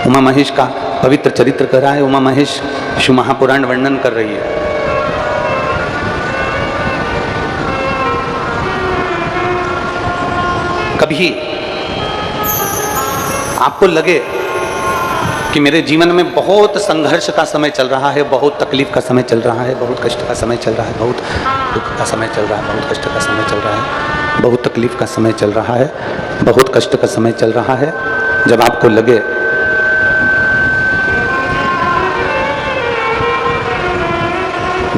उमा महेश का पवित्र चरित्र कर रहा है। उमा महेश शिव महापुराण वर्णन कर रही है। कभी आपको लगे कि मेरे जीवन में बहुत संघर्ष का समय चल रहा है, बहुत तकलीफ का समय चल रहा है, बहुत कष्ट का समय चल रहा है, बहुत दुख का समय चल रहा है, बहुत कष्ट का समय चल रहा है, बहुत तकलीफ का समय चल रहा है, बहुत कष्ट का समय चल रहा है। जब आपको लगे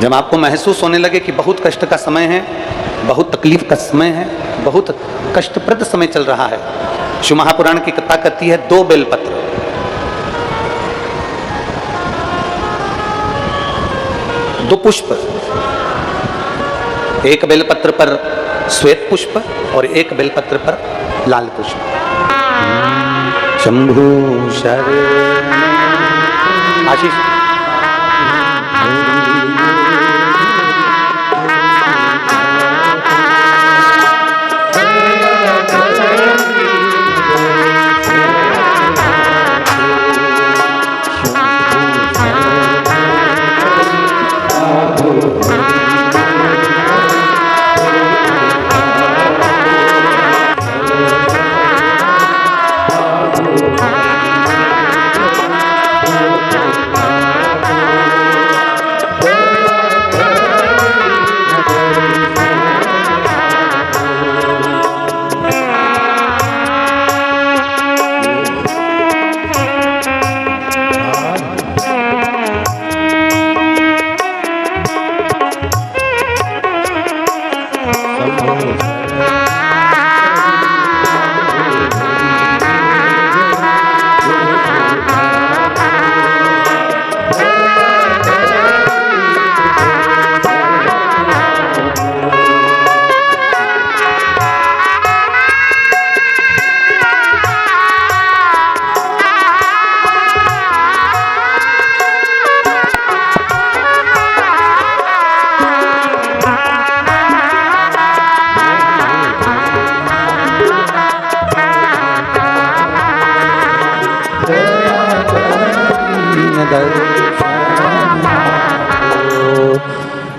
जब आपको महसूस होने लगे कि बहुत कष्ट का समय है, बहुत तकलीफ का समय है, बहुत कष्टप्रद समय चल रहा है, शिव महापुराण की कथा कहती है 2 बेलपत्र, 2 पुष्प, एक बेलपत्र पर श्वेत पुष्प और एक बेलपत्र पर लाल पुष्प। शंभु शरण आशीष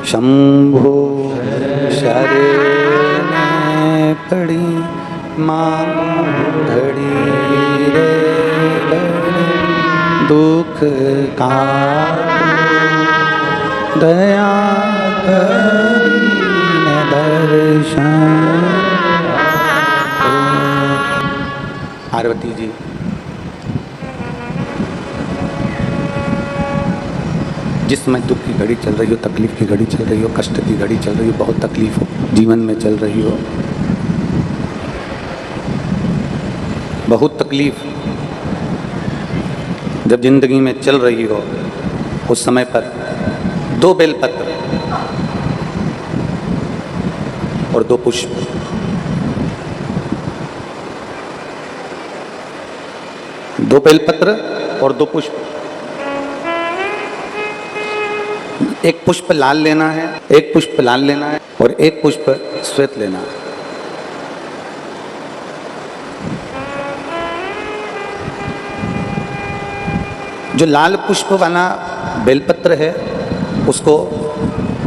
शंभु शरण पड़ी मां घड़ी रे दुख का दया करीने दर्शन। पार्वती जी जिस समय दुख की घड़ी चल रही हो, तकलीफ की घड़ी चल रही हो, कष्ट की घड़ी चल रही हो, बहुत तकलीफ हो जीवन में चल रही हो, बहुत तकलीफ जब जिंदगी में चल रही हो, उस समय पर 2 बेलपत्र और 2 पुष्प, दो बेलपत्र और 2 पुष्प, एक पुष्प लाल लेना है, एक पुष्प लाल लेना है और एक पुष्प श्वेत लेना है। जो लाल पुष्प वाला बेलपत्र है उसको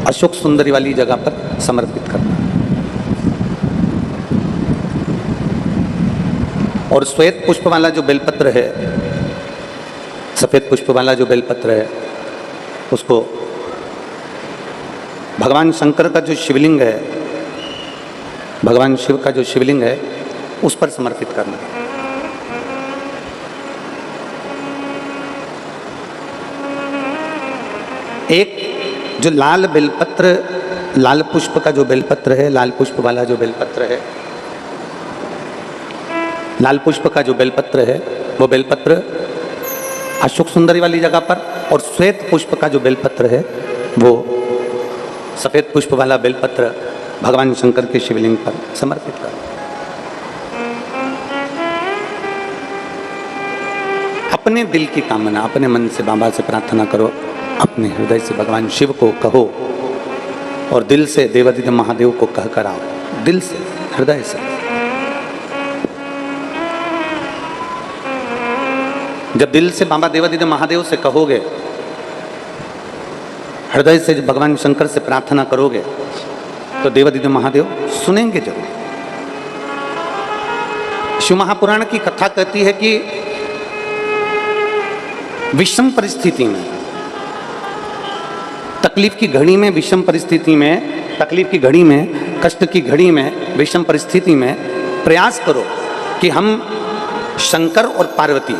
अशोक सुंदरी वाली जगह पर समर्पित करना और श्वेत पुष्प वाला जो बेलपत्र है, सफेद पुष्प वाला जो बेलपत्र है, उसको भगवान शंकर का जो शिवलिंग है, भगवान शिव का जो शिवलिंग है उस पर समर्पित करना। एक जो लाल बेलपत्र, लाल पुष्प का जो बेलपत्र है, लाल पुष्प वाला जो बेलपत्र है, लाल पुष्प का जो बेलपत्र है वो बेलपत्र अशोक सुंदरी वाली जगह पर, और श्वेत पुष्प का जो बेलपत्र है वो सफेद पुष्प वाला बेलपत्र भगवान शंकर के शिवलिंग पर समर्पित कर। अपने दिल की कामना अपने मन से बाबा से प्रार्थना करो, अपने हृदय से भगवान शिव को कहो और दिल से देवादिदेव महादेव को कह कर आओ, दिल से, हृदय से। जब दिल से बाबा देवादिदेव महादेव से कहोगे, हृदय से भगवान शंकर से प्रार्थना करोगे, तो देवादिदेव महादेव सुनेंगे जरूर। शिव महापुराण की कथा कहती है कि विषम परिस्थिति में, तकलीफ की घड़ी में, विषम परिस्थिति में, तकलीफ की घड़ी में, कष्ट की घड़ी में, विषम परिस्थिति में प्रयास करो कि हम शंकर और पार्वती,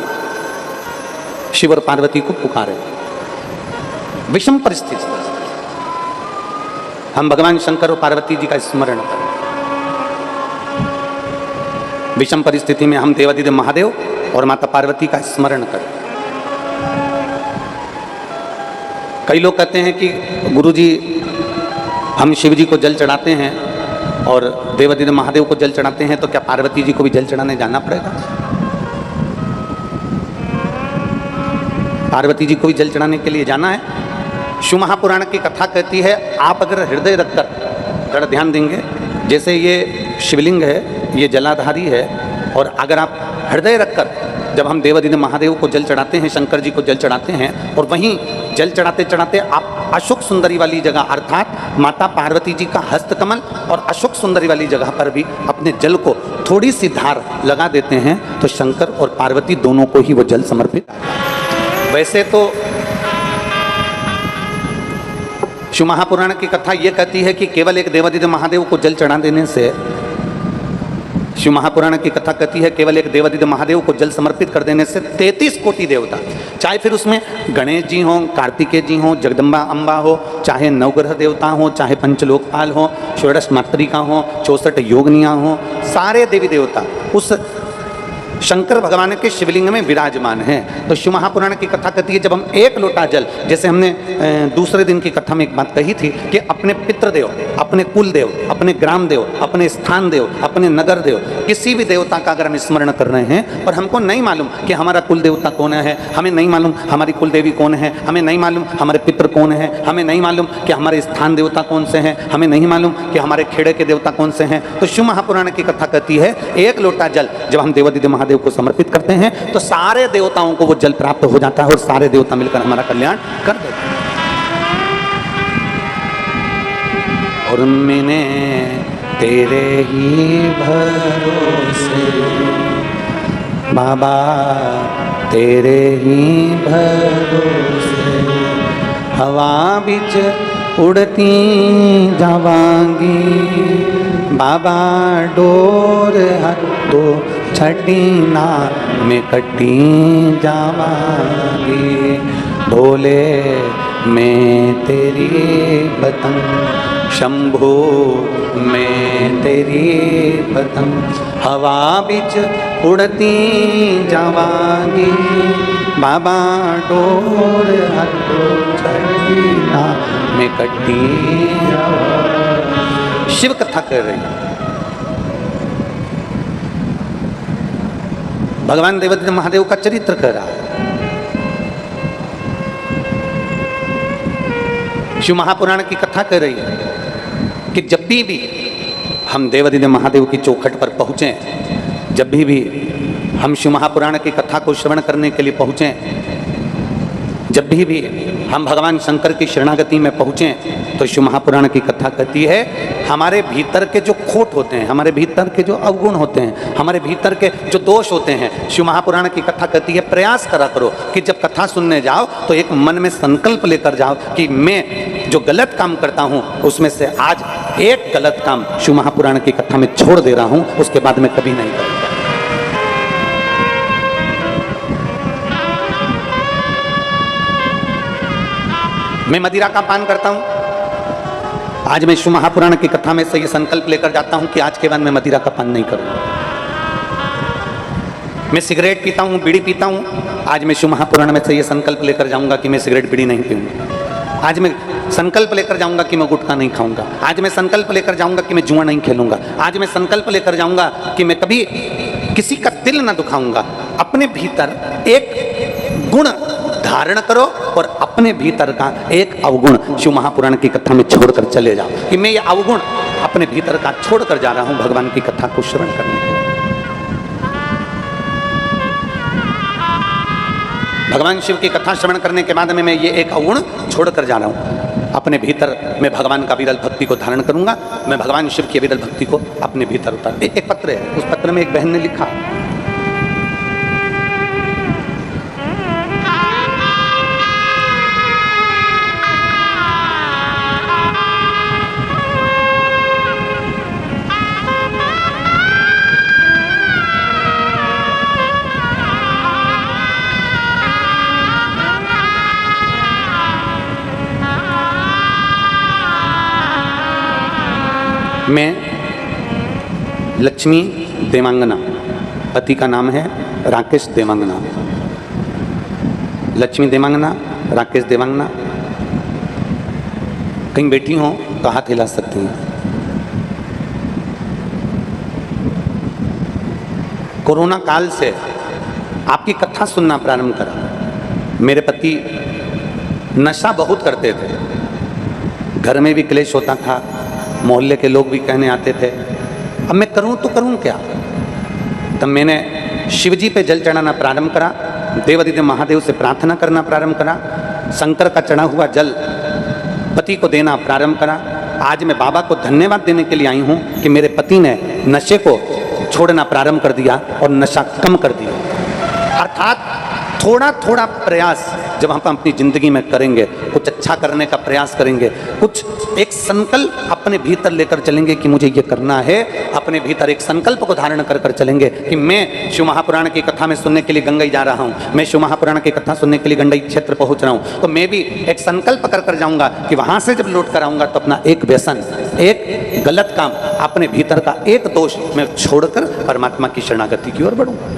शिव और पार्वती को पुकारें। विषम परिस्थिति हम भगवान शंकर और पार्वती जी का स्मरण करें। विषम परिस्थिति में हम देवादिदेव महादेव और माता पार्वती का स्मरण करें। कई लोग कहते हैं कि गुरुजी हम शिव जी को जल चढ़ाते हैं और देवादिदेव महादेव को जल चढ़ाते हैं, तो क्या पार्वती जी को भी जल चढ़ाने जाना पड़ेगा? पार्वती जी को भी जल चढ़ाने के लिए जाना है? शिव महापुराण की कथा कहती है, आप अगर हृदय रखकर जरा ध्यान देंगे, जैसे ये शिवलिंग है, ये जलाधारी है, और अगर आप हृदय रखकर जब हम देवादिदेव महादेव को जल चढ़ाते हैं, शंकर जी को जल चढ़ाते हैं, और वहीं जल चढ़ाते चढ़ाते आप अशोक सुंदरी वाली जगह अर्थात माता पार्वती जी का हस्तकमल और अशोक सुंदरी वाली जगह पर भी अपने जल को थोड़ी सी धार लगा देते हैं, तो शंकर और पार्वती दोनों को ही वो जल समर्पित। वैसे तो शिव महापुराण की कथा ये कहती है कि केवल एक देवादिदेव महादेव को जल चढ़ा देने से, शिव महापुराण की कथा कहती है केवल एक देवादिदेव महादेव को जल समर्पित कर देने से 33 कोटि देवता, चाहे फिर उसमें गणेश जी हों, कार्तिकेय जी हों, जगदम्बा अम्बा हो, चाहे नवग्रह देवता हो, चाहे पंचलोकपाल हो, षोडश मातृका हो, 64 योगनियाँ हो, सारे देवी देवता उस शंकर भगवान के शिवलिंग में विराजमान हैं। तो शिव महापुराण की कथा कहती है, जब हम एक लोटा जल, जैसे हमने दूसरे दिन की कथा में एक बात कही थी कि अपने पितृदेव, अपने कुल देव, अपने ग्राम देव, अपने स्थान देव, अपने नगर देव, किसी भी देवता का अगर हम स्मरण कर रहे हैं और हमको नहीं मालूम कि हमारा कुल देवता कौन है, हमें नहीं मालूम हमारी कुल देवी कौन है, हमें नहीं मालूम हमारे पितृ कौन है, हमें नहीं मालूम कि हमारे स्थान देवता कौन से हैं, हमें नहीं मालूम कि हमारे खेड़े के देवता कौन से हैं, तो शिव महापुराण की कथा कहती है एक लोटा जल जब हम देवादिदेव महादेव को समर्पित करते हैं तो सारे देवताओं को वो जल प्राप्त हो जाता है और सारे देवता मिलकर हमारा कल्याण कर देते हैं। और मैंने तेरे ही भरोसे बाबा, तेरे ही भरोसे हवा बिच उड़ती जावांगी बाबा, डोर हटो छठी ना में कटी जावांगी, ढोले में तेरी पतंग, शंभो में तेरी पतंग, हवा बिच उड़ती जावांगी बाबा, डोर हटो छठी ना में कटी जावांगी। शिव कथा कर रही है, भगवान देवादिदेव महादेव का चरित्र कर रहा है। शिव महापुराण की कथा कर रही है कि जब भी हम देवादिदेव महादेव की चौखट पर पहुँचें, जब भी हम शिव महापुराण की कथा को श्रवण करने के लिए पहुँचें, जब भी हम भगवान शंकर की शरणागति में पहुँचें, तो शिव महापुराण की कथा कहती है हमारे भीतर के जो खोट होते हैं, हमारे भीतर के जो अवगुण होते हैं, हमारे भीतर के जो दोष होते हैं, शिव महापुराण की कथा कहती है प्रयास करा करो कि जब कथा सुनने जाओ तो एक मन में संकल्प लेकर जाओ कि मैं जो गलत काम करता हूँ उसमें से आज एक गलत काम शिव महापुराण की कथा में छोड़ दे रहा हूँ, उसके बाद में कभी नहीं करूँगा। मैं मदिरा का पान करता हूँ, आज मैं शिव महापुराण की कथा में से ये संकल्प लेकर जाता हूँ कि आज के बाद मैं मदिरा का पान नहीं करूँगा। मैं सिगरेट पीता हूँ, बीड़ी पीता हूँ, आज मैं शिव महापुराण में से ये संकल्प लेकर जाऊँगा कि मैं सिगरेट बीड़ी नहीं पीऊँगा। आज मैं संकल्प लेकर जाऊँगा कि मैं गुटखा नहीं खाऊँगा। आज मैं संकल्प लेकर जाऊँगा कि मैं जुआ नहीं खेलूँगा। आज मैं संकल्प लेकर जाऊँगा कि मैं कभी किसी का दिल ना दुखाऊँगा। अपने भीतर एक गुण धारण करो और अपने भीतर का एक अवगुण शिव महापुराण की कथा में छोड़कर चले जाओ कि मैं ये अवगुण अपने भीतर का छोड़कर जा रहा हूं भगवान की कथा को श्रवण करने के लिए। भगवान शिव की कथा श्रवण करने के बाद में मैं ये एक अवगुण छोड़कर जा रहा हूँ। अपने भीतर मैं भगवान का विरल भक्ति को धारण करूंगा। मैं भगवान शिव की विरल भक्ति को अपने भीतर उतार। एक पत्र है, उस पत्र में एक बहन ने लिखा, मैं लक्ष्मी देवांगना, पति का नाम है राकेश देवांगना, लक्ष्मी देवांगना, राकेश देवांगना, कहीं बैठी हो तो हाथ हिला सकती हैं। कोरोना काल से आपकी कथा सुनना प्रारंभ करा। मेरे पति नशा बहुत करते थे, घर में भी क्लेश होता था, मोहल्ले के लोग भी कहने आते थे, अब मैं करूं तो करूं क्या। तब मैंने शिवजी पे जल चढ़ाना प्रारंभ करा, देवादिदेव महादेव से प्रार्थना करना प्रारंभ करा, शंकर का चढ़ा हुआ जल पति को देना प्रारंभ करा। आज मैं बाबा को धन्यवाद देने के लिए आई हूं कि मेरे पति ने नशे को छोड़ना प्रारंभ कर दिया और नशा कम कर दिया। अर्थात थोड़ा थोड़ा प्रयास जब हम अपनी जिंदगी में करेंगे, कुछ अच्छा करने का प्रयास करेंगे, कुछ एक संकल्प अपने भीतर लेकर चलेंगे कि मुझे ये करना है, अपने भीतर एक संकल्प को धारण कर कर चलेंगे कि मैं शिव महापुराण की कथा में सुनने के लिए गंगई जा रहा हूँ, मैं शिव महापुराण की कथा सुनने के लिए गंगई क्षेत्र पहुँच रहा हूँ, तो मैं भी एक संकल्प कर कर जाऊँगा कि वहाँ से जब लौट कर आऊँगा तो अपना एक व्यसन, एक गलत काम, अपने भीतर का एक दोष मैं छोड़कर परमात्मा की शरणागति की ओर बढ़ूँगा।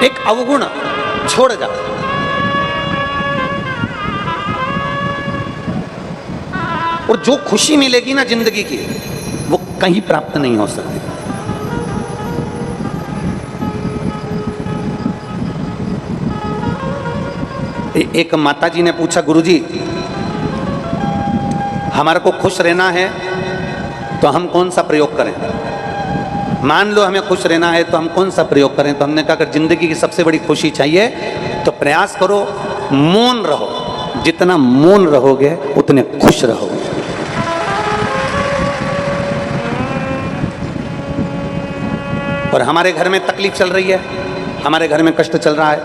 एक अवगुण छोड़ जा। और जो खुशी मिलेगी ना जिंदगी की, वो कहीं प्राप्त नहीं हो सकती। एक माताजी ने पूछा, गुरुजी हमारे को खुश रहना है तो हम कौन सा प्रयोग करें? मान लो हमें खुश रहना है तो हम कौन सा प्रयोग करें? तो हमने कहा अगर जिंदगी की सबसे बड़ी खुशी चाहिए तो प्रयास करो, मौन रहो। जितना मौन रहोगे उतने खुश रहोगे। और हमारे घर में तकलीफ चल रही है, हमारे घर में कष्ट चल रहा है,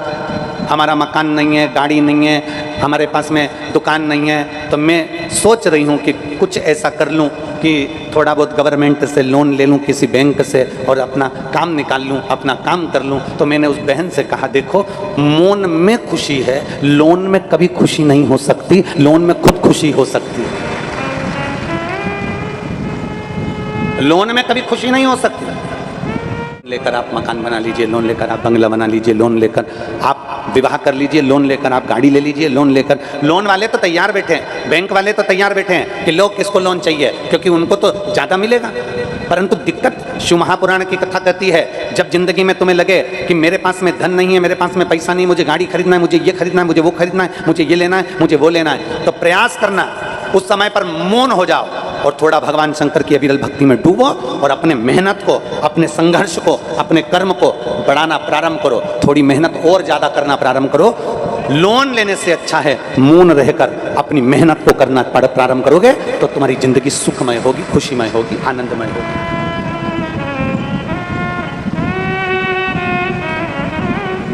हमारा मकान नहीं है, गाड़ी नहीं है, हमारे पास में दुकान नहीं है, तो मैं सोच रही हूँ कि कुछ ऐसा कर लूँ कि थोड़ा बहुत गवर्नमेंट से लोन ले लूँ, किसी बैंक से, और अपना काम निकाल लूँ, अपना काम कर लूँ। तो मैंने उस बहन से कहा, देखो मौन में खुशी है, लोन में कभी खुशी नहीं हो सकती, लोन में खुद खुशी हो सकती है। लोन में कभी खुशी नहीं हो सकती। लेकर आप मकान बना लीजिए, लोन लेकर आप बंगला बना लीजिए, लोन लेकर आप विवाह कर लीजिए, लोन लेकर आप गाड़ी ले लीजिए, लोन लेकर, लोन वाले तो तैयार बैठे हैं, बैंक वाले तो तैयार बैठे हैं कि लोग किसको लोन चाहिए, क्योंकि उनको तो ज़्यादा मिलेगा। परंतु दिक्कत शिव महापुराण की कथा कहती है, जब जिंदगी में तुम्हें लगे कि मेरे पास में धन नहीं है, मेरे पास में पैसा नहीं, मुझे गाड़ी खरीदना है, मुझे ये खरीदना है, मुझे वो खरीदना है, मुझे ये लेना है, मुझे वो लेना है, तो प्रयास करना, उस समय पर मौन हो जाओ और थोड़ा भगवान शंकर की अविरल भक्ति में डूबो और अपने मेहनत को, अपने संघर्ष को, अपने कर्म को बढ़ाना प्रारंभ करो। थोड़ी मेहनत और ज़्यादा करना प्रारंभ करो। लोन लेने से अच्छा है मौन रहकर अपनी मेहनत को करना प्रारंभ करोगे तो तुम्हारी जिंदगी सुखमय होगी, खुशीमय होगी, आनंदमय होगी।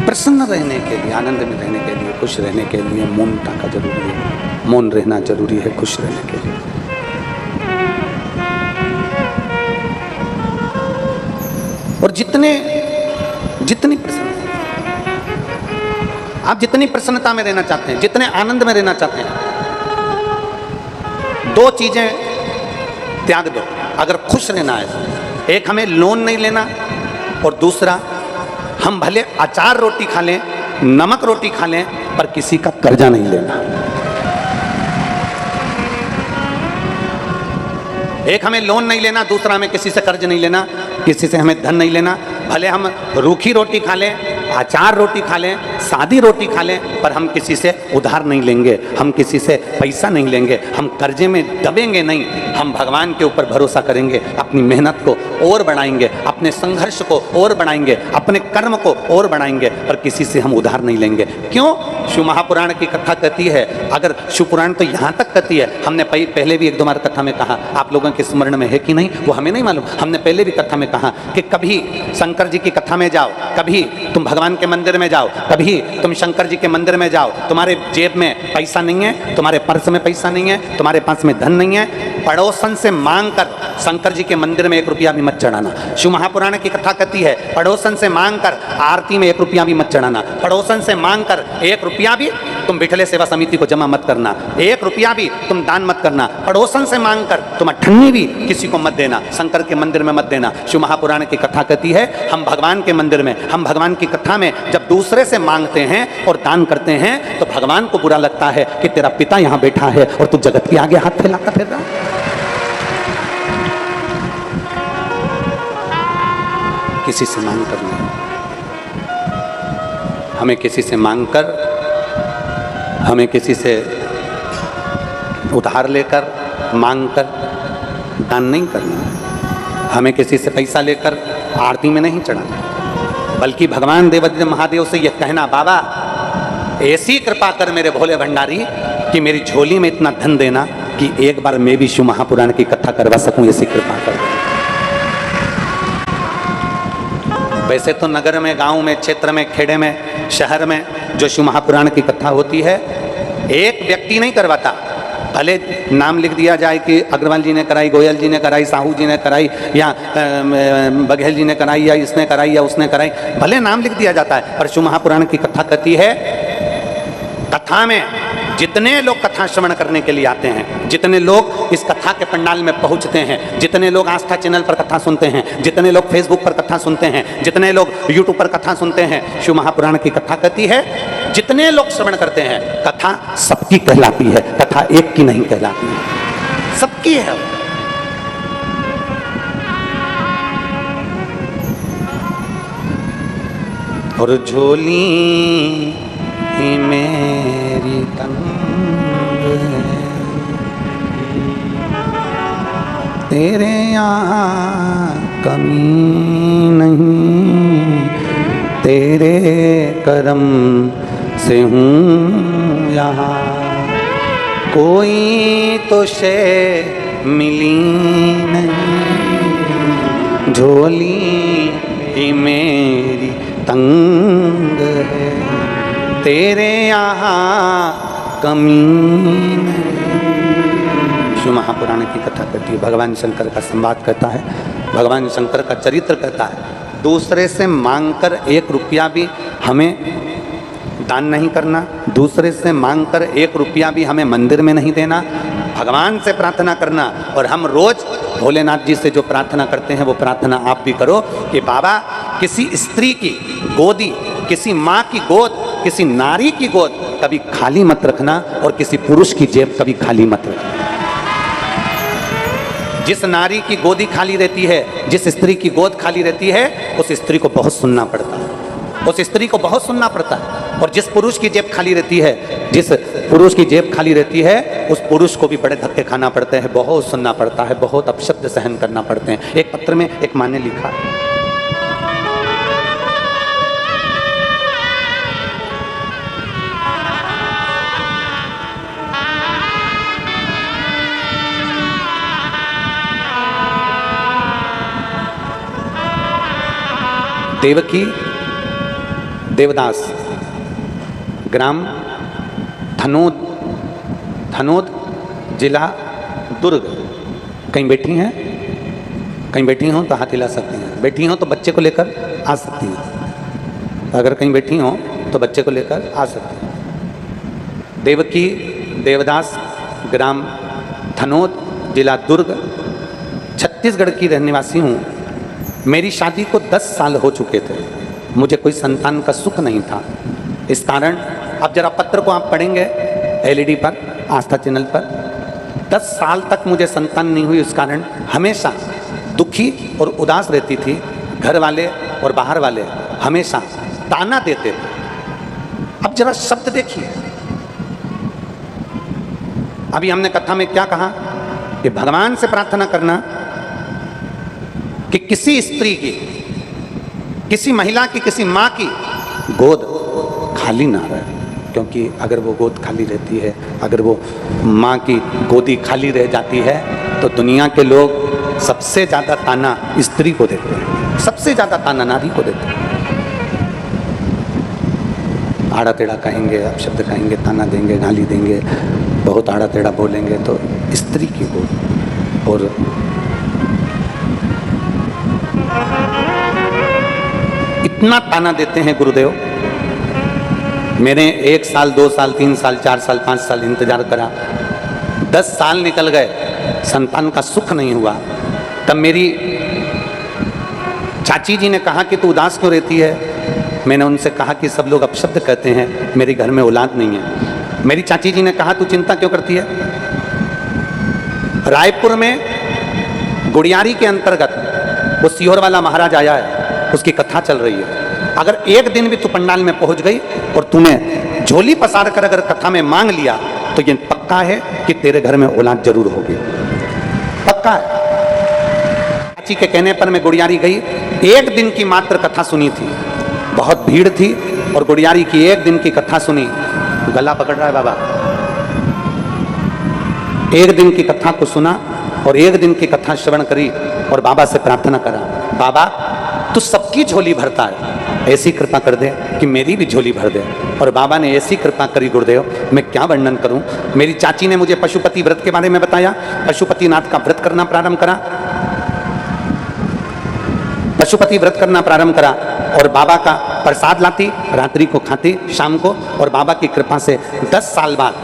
प्रसन्न रहने के लिए, आनंद में रहने के लिए, खुश रहने के लिए मौनता का जरूरी है, मौन रहना जरूरी है खुश रहने के लिए। और जितनी प्रसन्नता, आप जितनी प्रसन्नता में रहना चाहते हैं, जितने आनंद में रहना चाहते हैं, दो चीजें त्याग दो अगर खुश रहना है। एक हमें लोन नहीं लेना और दूसरा हम भले अचार रोटी खा लें, नमक रोटी खा लें, पर किसी का कर्जा नहीं लेना। एक हमें लोन नहीं लेना, दूसरा हमें किसी से कर्ज नहीं लेना, किसी से हमें धन नहीं लेना। भले हम रूखी रोटी खा लें, अचार रोटी खा लें, सादी रोटी खा लें, पर हम किसी से उधार नहीं लेंगे, हम किसी से पैसा नहीं लेंगे, हम कर्जे में दबेंगे नहीं, हम भगवान के ऊपर भरोसा करेंगे, अपनी मेहनत को और बढ़ाएंगे, अपने संघर्ष को और बढ़ाएंगे, अपने कर्म को और बढ़ाएंगे, पर किसी से हम उधार नहीं लेंगे। क्यों? शिव महापुराण की कथा कहती है, अगर शिव पुराण तो यहाँ तक कहती है, हमने पहले भी एक दो बार कथा में कहा, आप लोगों के स्मरण में है कि नहीं वो हमें नहीं मालूम, हमने पहले भी कथा में कहा कि कभी शंकर जी की कथा में जाओ, कभी तुम भगवान के मंदिर में जाओ, कभी तुम शंकर जी के मंदिर में जाओ, तुम्हारे जेब में पैसा नहीं है, तुम्हारे पर्स में पैसा नहीं है, तुम्हारे पास में धन नहीं है, पड़ोसन से मांग कर शंकर जी के मंदिर में 1 रुपया भी मत चढ़ाना। शिव महापुराण की कथा कहती है, पड़ोसन से मांग कर आरती में 1 रुपया भी मत चढ़ाना, पड़ोसन से मांग कर 1 रुपया भी तुम बिठले सेवा समिति को जमा मत करना, 1 रुपया भी तुम दान मत करना, पड़ोसन से मांग कर तुम अठन्नी भी किसी को मत देना, शंकर के मंदिर में मत देना। शिव महापुराण की कथा कहती है, हम भगवान के मंदिर में, हम भगवान की कथा में जब दूसरे से मांगते हैं और दान करते हैं तो भगवान को बुरा लगता है कि तेरा पिता यहाँ बैठा है और तू जगत के आगे हाथ फैलाता फिर रहा। किसी से मांग कर नहीं, हमें किसी से मांग कर, हमें किसी से उधार लेकर मांग कर दान नहीं करना है, हमें किसी से पैसा लेकर आरती में नहीं चढ़ाना, बल्कि भगवान देवादिदेव महादेव से यह कहना, बाबा ऐसी कृपा कर मेरे भोले भंडारी कि मेरी झोली में इतना धन देना कि एक बार मैं भी शिव महापुराण की कथा करवा सकूं, ऐसी कृपा कर। वैसे तो नगर में, गांव में, क्षेत्र में, खेड़े में, शहर में जो शिव महापुराण की कथा होती है, एक व्यक्ति नहीं करवाता, भले नाम लिख दिया जाए कि अग्रवाल जी ने कराई, गोयल जी ने कराई, साहू जी ने कराई, या बघेल जी ने कराई, या इसने कराई या उसने कराई, भले नाम लिख दिया जाता है, पर शिव महापुराण की कथा कहती है, कथा में जितने लोग कथा श्रवण करने के लिए आते हैं, जितने लोग इस कथा के पंडाल में पहुंचते हैं, जितने लोग आस्था चैनल पर कथा सुनते हैं, जितने लोग फेसबुक पर कथा सुनते हैं, जितने लोग यूट्यूब पर कथा सुनते हैं, शिव महापुराण की कथा कहती है, जितने लोग श्रवण करते हैं, कथा सबकी कहलाती है, कथा एक की नहीं कहलाती है, सबकी है। और झोली ही मेरी तंग है, तेरे यहाँ कमी नहीं, तेरे करम से हूँ यहाँ, कोई तो शे मिली नहीं, झोली ही मेरी तंग है, तेरे यहाँ कमी नहीं। शिव महापुराण की कथा कहती है, भगवान शंकर का संवाद कहता है, भगवान शंकर का चरित्र कहता है, दूसरे से मांगकर 1 रुपया भी हमें दान नहीं करना, दूसरे से मांगकर 1 रुपया भी हमें मंदिर में नहीं देना, भगवान से प्रार्थना करना। और हम रोज भोलेनाथ जी से जो प्रार्थना करते हैं वो प्रार्थना आप भी करो कि बाबा किसी स्त्री की गोदी, किसी माँ की गोद, किसी नारी की गोद कभी खाली मत रखना, और किसी पुरुष की जेब कभी खाली मत रखना। जिस नारी की गोदी खाली रहती है, जिस स्त्री की गोद खाली रहती है, उस स्त्री को बहुत सुनना पड़ता है, उस स्त्री को बहुत सुनना पड़ता है। और जिस पुरुष की जेब खाली रहती है, जिस पुरुष की जेब खाली रहती है, उस पुरुष को भी बड़े धक्के खाना पड़ते हैं, बहुत सुनना पड़ता है, बहुत अपशब्द सहन करना पड़ते हैं। एक पत्र में एक माँ ने लिखा, देवकी देवदास, ग्राम धनोद, जिला दुर्ग। कहीं बैठी हैं? कहीं बैठी हो तो हाथ हिला सकती हैं, बैठी हो तो बच्चे को लेकर आ सकती हैं, अगर कहीं बैठी हो तो बच्चे को लेकर आ सकती हैं। देवकी देवदास, ग्राम धनोद, जिला दुर्ग, छत्तीसगढ़ की रहने वासी हूँ। मेरी शादी को 10 साल हो चुके थे, मुझे कोई संतान का सुख नहीं था। इस कारण अब जरा पत्र को आप पढ़ेंगे एलईडी पर, आस्था चैनल पर, 10 साल तक मुझे संतान नहीं हुई। इस कारण हमेशा दुखी और उदास रहती थी। घर वाले और बाहर वाले हमेशा ताना देते थे। अब जरा शब्द देखिए, अभी हमने कथा में क्या कहा कि भगवान से प्रार्थना करना कि किसी स्त्री की, किसी महिला की, किसी माँ की गोद खाली ना रहे। क्योंकि अगर वो गोद खाली रहती है, अगर वो माँ की गोदी खाली रह जाती है, तो दुनिया के लोग सबसे ज़्यादा ताना स्त्री को देते हैं, सबसे ज़्यादा ताना नारी को देते हैं। आड़ा टेढ़ा कहेंगे, अपशब्द कहेंगे, ताना देंगे, गाली देंगे, बहुत आड़ा टेढ़ा बोलेंगे, तो स्त्री की गोद। और इतना ताना देते हैं गुरुदेव, मैंने 1 साल, 2 साल, 3 साल, 4 साल, 5 साल इंतजार करा, 10 साल निकल गए, संतान का सुख नहीं हुआ। तब मेरी चाची जी ने कहा कि तू उदास क्यों रहती है। मैंने उनसे कहा कि सब लोग अपशब्द कहते हैं, मेरे घर में औलाद नहीं है। मेरी चाची जी ने कहा तू चिंता क्यों करती है। रायपुर में गुड़ियारी के अंतर्गत वो सीहोर वाला महाराज आया है, उसकी कथा चल रही है। अगर एक दिन भी तू पंडाल में पहुंच गई और तूने झोली पसार कर अगर कथा में मांग लिया, तो ये पक्का है कि तेरे घर में औलाद जरूर होगी, पक्का है। चाची के कहने पर मैं गुड़ियारी गई, 1 दिन की मात्र कथा सुनी थी, बहुत भीड़ थी, और गुड़ियारी की 1 दिन की कथा सुनी। गला पकड़ रहा है बाबा। 1 दिन की कथा को सुना और 1 दिन की कथा श्रवण करी और बाबा से प्रार्थना करा, बाबा तू सबकी झोली भरता है, ऐसी कृपा कर दे कि मेरी भी झोली भर दे। और बाबा ने ऐसी कृपा करी गुरुदेव, मैं क्या वर्णन करूं। मेरी चाची ने मुझे पशुपति व्रत के बारे में बताया, पशुपतिनाथ का व्रत करना प्रारंभ करा, पशुपति व्रत करना प्रारंभ करा, और बाबा का प्रसाद लाती, रात्रि को खाती, शाम को, और बाबा की कृपा से 10 साल बाद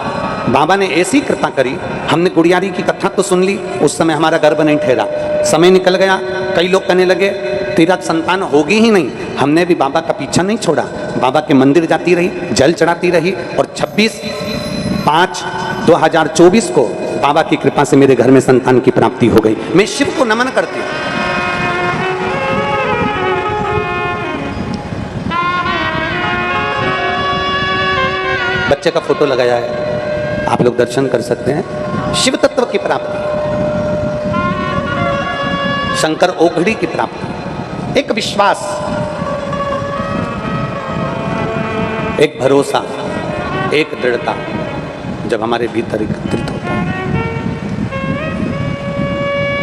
बाबा ने ऐसी कृपा करी। हमने गुड़ियारी की कथा तो सुन ली, उस समय हमारा गर्भ नहीं ठहरा, समय निकल गया, कई लोग कहने लगे तेरा संतान होगी ही नहीं। हमने भी बाबा का पीछा नहीं छोड़ा, बाबा के मंदिर जाती रही, जल चढ़ाती रही, और 26/5/2024 को बाबा की कृपा से मेरे घर में संतान की प्राप्ति हो गई। मैं शिव को नमन करती हूँ। बच्चे का फोटो लगाया है, आप लोग दर्शन कर सकते हैं। शिव तत्व की प्राप्ति, शंकर ओघड़ी की प्राप्ति, एक विश्वास, एक भरोसा, एक दृढ़ता जब हमारे भीतर एकत्रित होता है,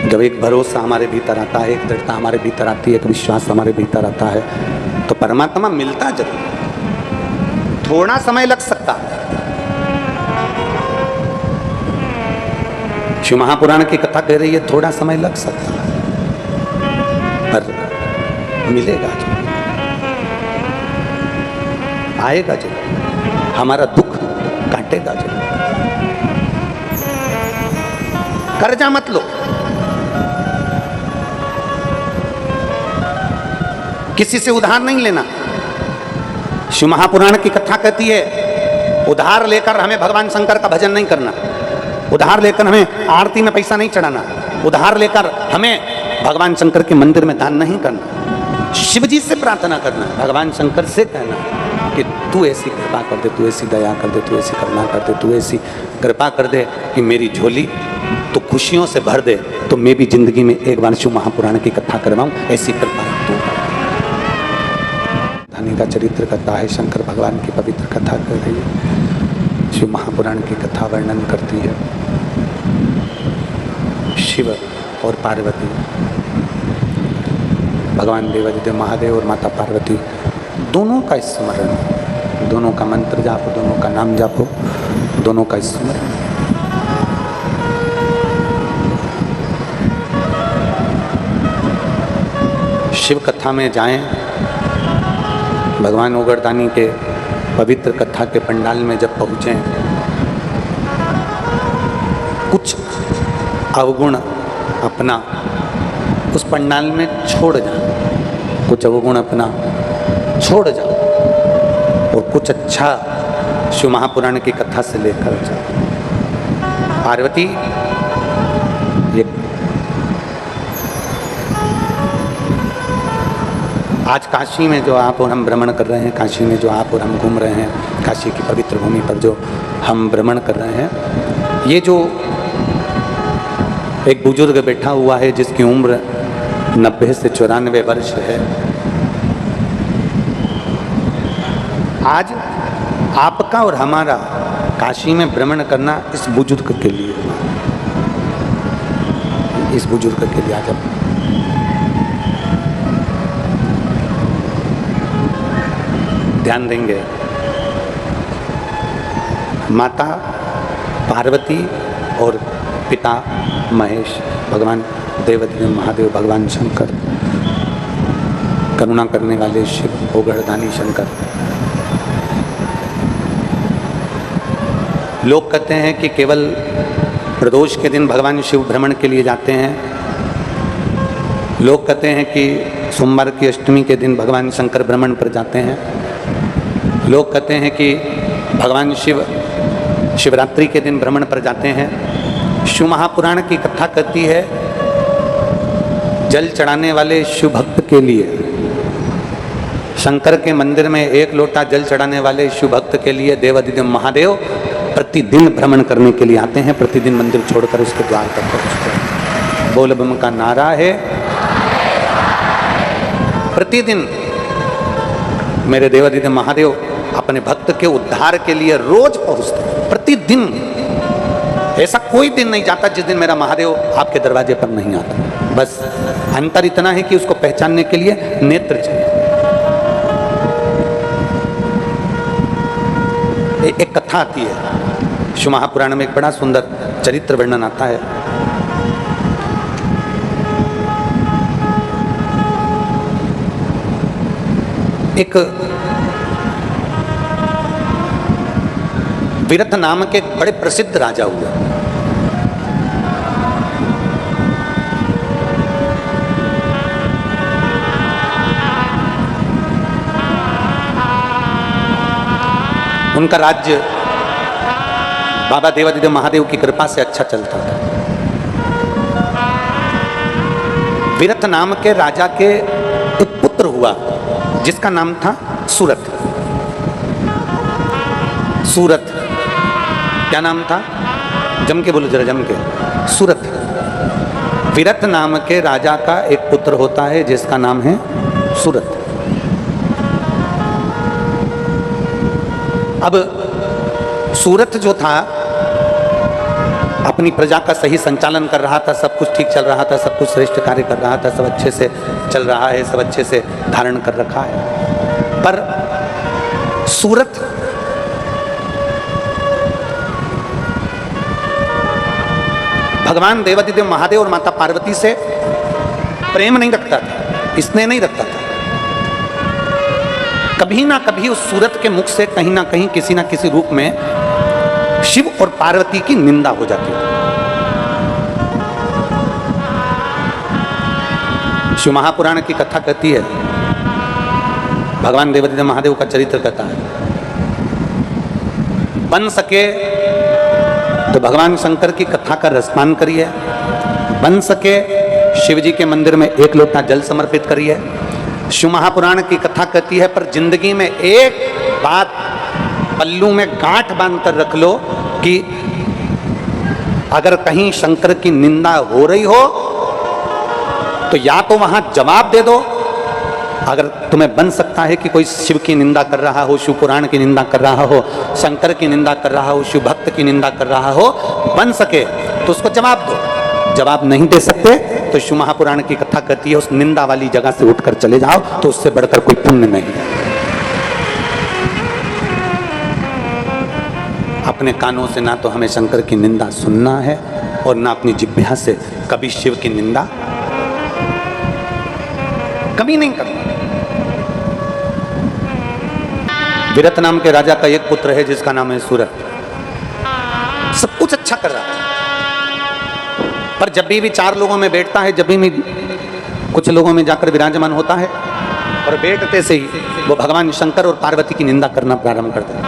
जब एक भरोसा हमारे भीतर आता है, एक दृढ़ता हमारे भीतर आती है, एक विश्वास हमारे भीतर आता है, तो परमात्मा मिलता जरूर, थोड़ा समय लग सकता है। शिव महापुराण की कथा कह रही है थोड़ा समय लग सकता है, पर मिलेगा जो, आएगा जो, हमारा दुख काटेगा जो। कर्जा मत लो, किसी से उधार नहीं लेना। शिव महापुराण की कथा कहती है उधार लेकर हमें भगवान शंकर का भजन नहीं करना, उधार लेकर हमें आरती में पैसा नहीं चढ़ाना, उधार लेकर हमें भगवान शंकर के मंदिर में दान नहीं करना। शिव जी से प्रार्थना करना, भगवान शंकर से कहना कि तू ऐसी कृपा कर दे, तू ऐसी दया कर दे, तू ऐसी करुणा कर दे, तू ऐसी कृपा कर दे कि मेरी झोली तो खुशियों से भर दे, तो मैं भी जिंदगी में एक बार शिव महापुराण की कथा करवाऊं, ऐसी कृपा तू कर। धनी का चरित्र कथा है, शंकर भगवान की पवित्र कथा कर रही है। शिव महापुराण की कथा वर्णन करती है शिव और पार्वती, भगवान देवादिदेव महादेव और माता पार्वती दोनों का स्मरण, दोनों का मंत्र जापो, दोनों का नाम जापो, दोनों का स्मरण। शिव कथा में जाएं, भगवान ओगरदानी के पवित्र कथा के पंडाल में जब पहुँचें, कुछ अवगुण अपना उस पंडाल में छोड़ जाओ, कुछ अवगुण अपना छोड़ जाओ और कुछ अच्छा शिव महापुराण की कथा से लेकर जाओ। पार्वती ये आज काशी में जो आप और हम भ्रमण कर रहे हैं, काशी में जो आप और हम घूम रहे हैं, काशी की पवित्र भूमि पर जो हम भ्रमण कर रहे हैं, ये जो एक बुजुर्ग बैठा हुआ है जिसकी उम्र 90 से 94 वर्ष है। आज आपका और हमारा काशी में भ्रमण करना इस बुजुर्ग के लिए, इस बुजुर्ग के लिए आज ध्यान देंगे। माता पार्वती और पिता महेश, भगवान देवाधिदेव महादेव, भगवान शंकर, करुणा करने वाले शिव, भोगदानी शंकर। लोग कहते हैं कि केवल प्रदोष के दिन भगवान शिव भ्रमण के लिए जाते हैं। लोग कहते हैं कि सोमवार की अष्टमी के दिन भगवान शंकर भ्रमण पर जाते हैं। लोग कहते हैं कि भगवान शिव शिवरात्रि के दिन भ्रमण पर जाते हैं। शिव महापुराण की कथा कहती है, जल चढ़ाने वाले शिव भक्त के लिए, शंकर के मंदिर में एक लोटा जल चढ़ाने वाले शिव भक्त के लिए देवाधिदेव महादेव प्रतिदिन भ्रमण करने के लिए आते हैं। प्रतिदिन मंदिर छोड़कर उसके द्वार तक पहुंचते हैं। बोल बम का नारा है, प्रतिदिन मेरे देवाधिदेव महादेव अपने भक्त के उद्धार के लिए रोज पहुंचते हैं। प्रतिदिन, ऐसा कोई दिन नहीं जाता जिस दिन मेरा महादेव आपके दरवाजे पर नहीं आता। बस अंतर इतना है कि उसको पहचानने के लिए नेत्र चाहिए। एक कथा आती है शिव महापुराण में, एक बड़ा सुंदर चरित्र वर्णन आता है। एक विरथ नाम के बड़े प्रसिद्ध राजा हुए। उनका राज्य बाबा देवाधिदेव महादेव की कृपा से अच्छा चलता था। विरथ नाम के राजा के एक पुत्र हुआ जिसका नाम था सूरत। सूरत क्या नाम था? जम के बोलो जरा, जम के। सूरत। विरथ नाम के राजा का एक पुत्र होता है जिसका नाम है सूरत। अब सूरत जो था अपनी प्रजा का सही संचालन कर रहा था, सब कुछ ठीक चल रहा था, सब कुछ श्रेष्ठ कार्य कर रहा था, सब अच्छे से चल रहा है, सब अच्छे से धारण कर रखा है। पर सूरत भगवान देवाधिदेव महादेव और माता पार्वती से प्रेम नहीं रखता था, स्नेह नहीं रखता था। कभी ना कभी उस सूरत के मुख से कहीं ना कहीं किसी ना किसी रूप में शिव और पार्वती की निंदा हो जाती है। शिव महापुराण की कथा कहती है, भगवान देवाधिदेव महादेव का चरित्र कहता है, बन सके तो भगवान शंकर की कथा का रसपान करिए, बन सके शिव जी के मंदिर में एक लोटा जल समर्पित करिए। शिव महापुराण की कथा कहती है, पर जिंदगी में एक बात पल्लू में गांठ बांध कर रख लो कि अगर कहीं शंकर की निंदा हो रही हो तो या तो वहां जवाब दे दो। अगर तुम्हें बन सकता है कि कोई शिव की निंदा कर रहा हो, शिव पुराण की निंदा कर रहा हो, शंकर की निंदा कर रहा हो, शिव भक्त की निंदा कर रहा हो, बन सके तो उसको जवाब दो। जवाब नहीं दे सकते तो शिव महापुराण की कथा कहती है, उस निंदा वाली जगह से उठकर चले जाओ, तो उससे बढ़कर कोई पुण्य नहीं है। अपने कानों से ना तो हमें शंकर की निंदा सुनना है और ना अपनी जिह्वा से कभी शिव की निंदा कभी नहीं करना। विरथ नाम के राजा का एक पुत्र है जिसका नाम है सूरत। सब कुछ अच्छा कर रहा है, पर जब भी चार लोगों में बैठता है, जब भी कुछ लोगों में जाकर विराजमान होता है, और बैठते से ही वो भगवान शंकर और पार्वती की निंदा करना प्रारंभ करता है।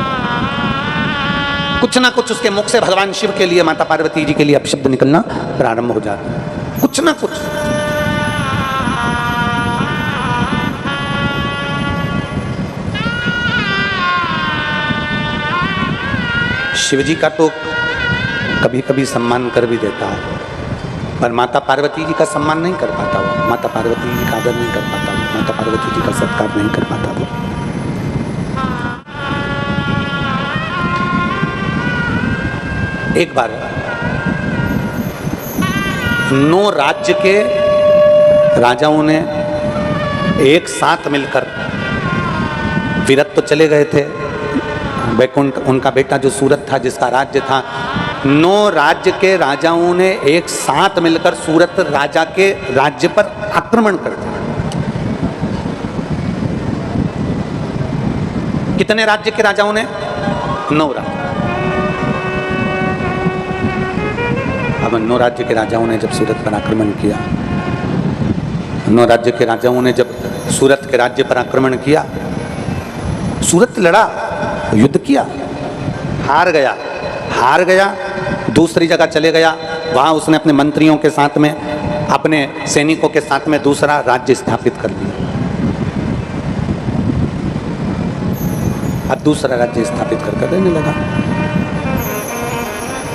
कुछ ना कुछ उसके मुख से भगवान शिव के लिए, माता पार्वती जी के लिए अपशब्द निकलना प्रारंभ हो जाता है, कुछ ना कुछ। शिव जी का तो कभी कभी सम्मान कर भी देता है, पर माता पार्वती जी का सम्मान नहीं कर पाता वो। माता पार्वती जी का आदर नहीं कर पाता, माता पार्वती जी का सत्कार नहीं कर पाता था। एक बार 9 राज्य के राजाओं ने एक साथ मिलकर, विरत तो चले गए थे, वैकुंठ उनका बेटा जो सूरत था जिसका राज्य था, 9 राज्य के राजाओं ने एक साथ मिलकर सूरत राजा के राज्य पर आक्रमण कर दिया। कितने राज्य के राजाओं ने? 9 राज्य। अब 9 राज्य के राजाओं ने जब सूरत पर आक्रमण किया, 9 राज्य के राजाओं ने जब सूरत के राज्य पर आक्रमण किया, सूरत लड़ा, युद्ध किया, हार गया, दूसरी जगह चले गया, वहां उसने अपने मंत्रियों के साथ में, अपने सैनिकों के साथ में दूसरा राज्य स्थापित कर दिया। अब दूसरा राज्य स्थापित कर देने लगा।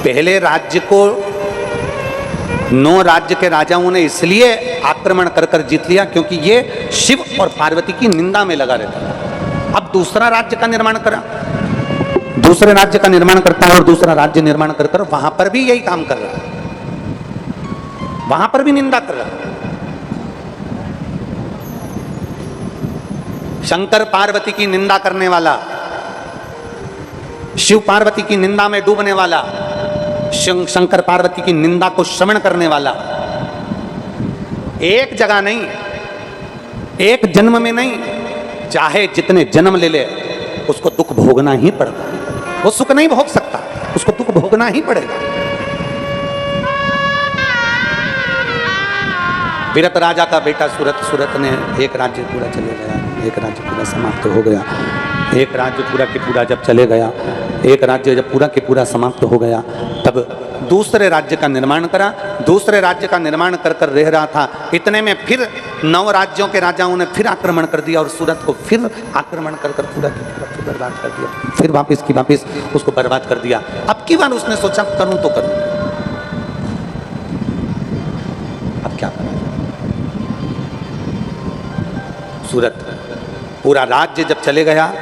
पहले राज्य को 9 राज्य के राजाओं ने इसलिए आक्रमण कर जीत लिया क्योंकि ये शिव और पार्वती की निंदा में लगा रहता था। अब दूसरा राज्य का निर्माण करा, दूसरे राज्य का निर्माण करता है और दूसरा राज्य निर्माण कर वहां पर भी यही काम कर रहा है, वहां पर भी निंदा कर रहा है। शंकर पार्वती की निंदा करने वाला, शिव पार्वती की निंदा में डूबने वाला, शंकर पार्वती की निंदा को श्रवण करने वाला, एक जगह नहीं, एक जन्म में नहीं, चाहे जितने जन्म ले ले उसको दुख भोगना ही पड़ेगा। वो सुख नहीं भोग सकता, उसको दुख भोगना ही पड़ेगा। विरत राजा का बेटा सूरत ने एक राज्य पूरा चले गया, एक राज्य पूरा समाप्त हो गया। एक राज्य पूरा के पूरा जब चले गया, एक राज्य जब पूरा के पूरा समाप्त हो गया, तब दूसरे राज्य का निर्माण करा। दूसरे राज्य का निर्माण कर रह रहा था, इतने में फिर 9 राज्यों के राजाओं ने फिर आक्रमण कर दिया और सूरत को फिर आक्रमण कर पूरा की पूरा फिर बर्बाद कर दिया। फिर वापिस उसको बर्बाद कर दिया। अब की बार उसने सोचा करूं तो करूं, अब क्या करूं। सूरत पूरा राज्य जब चले गया,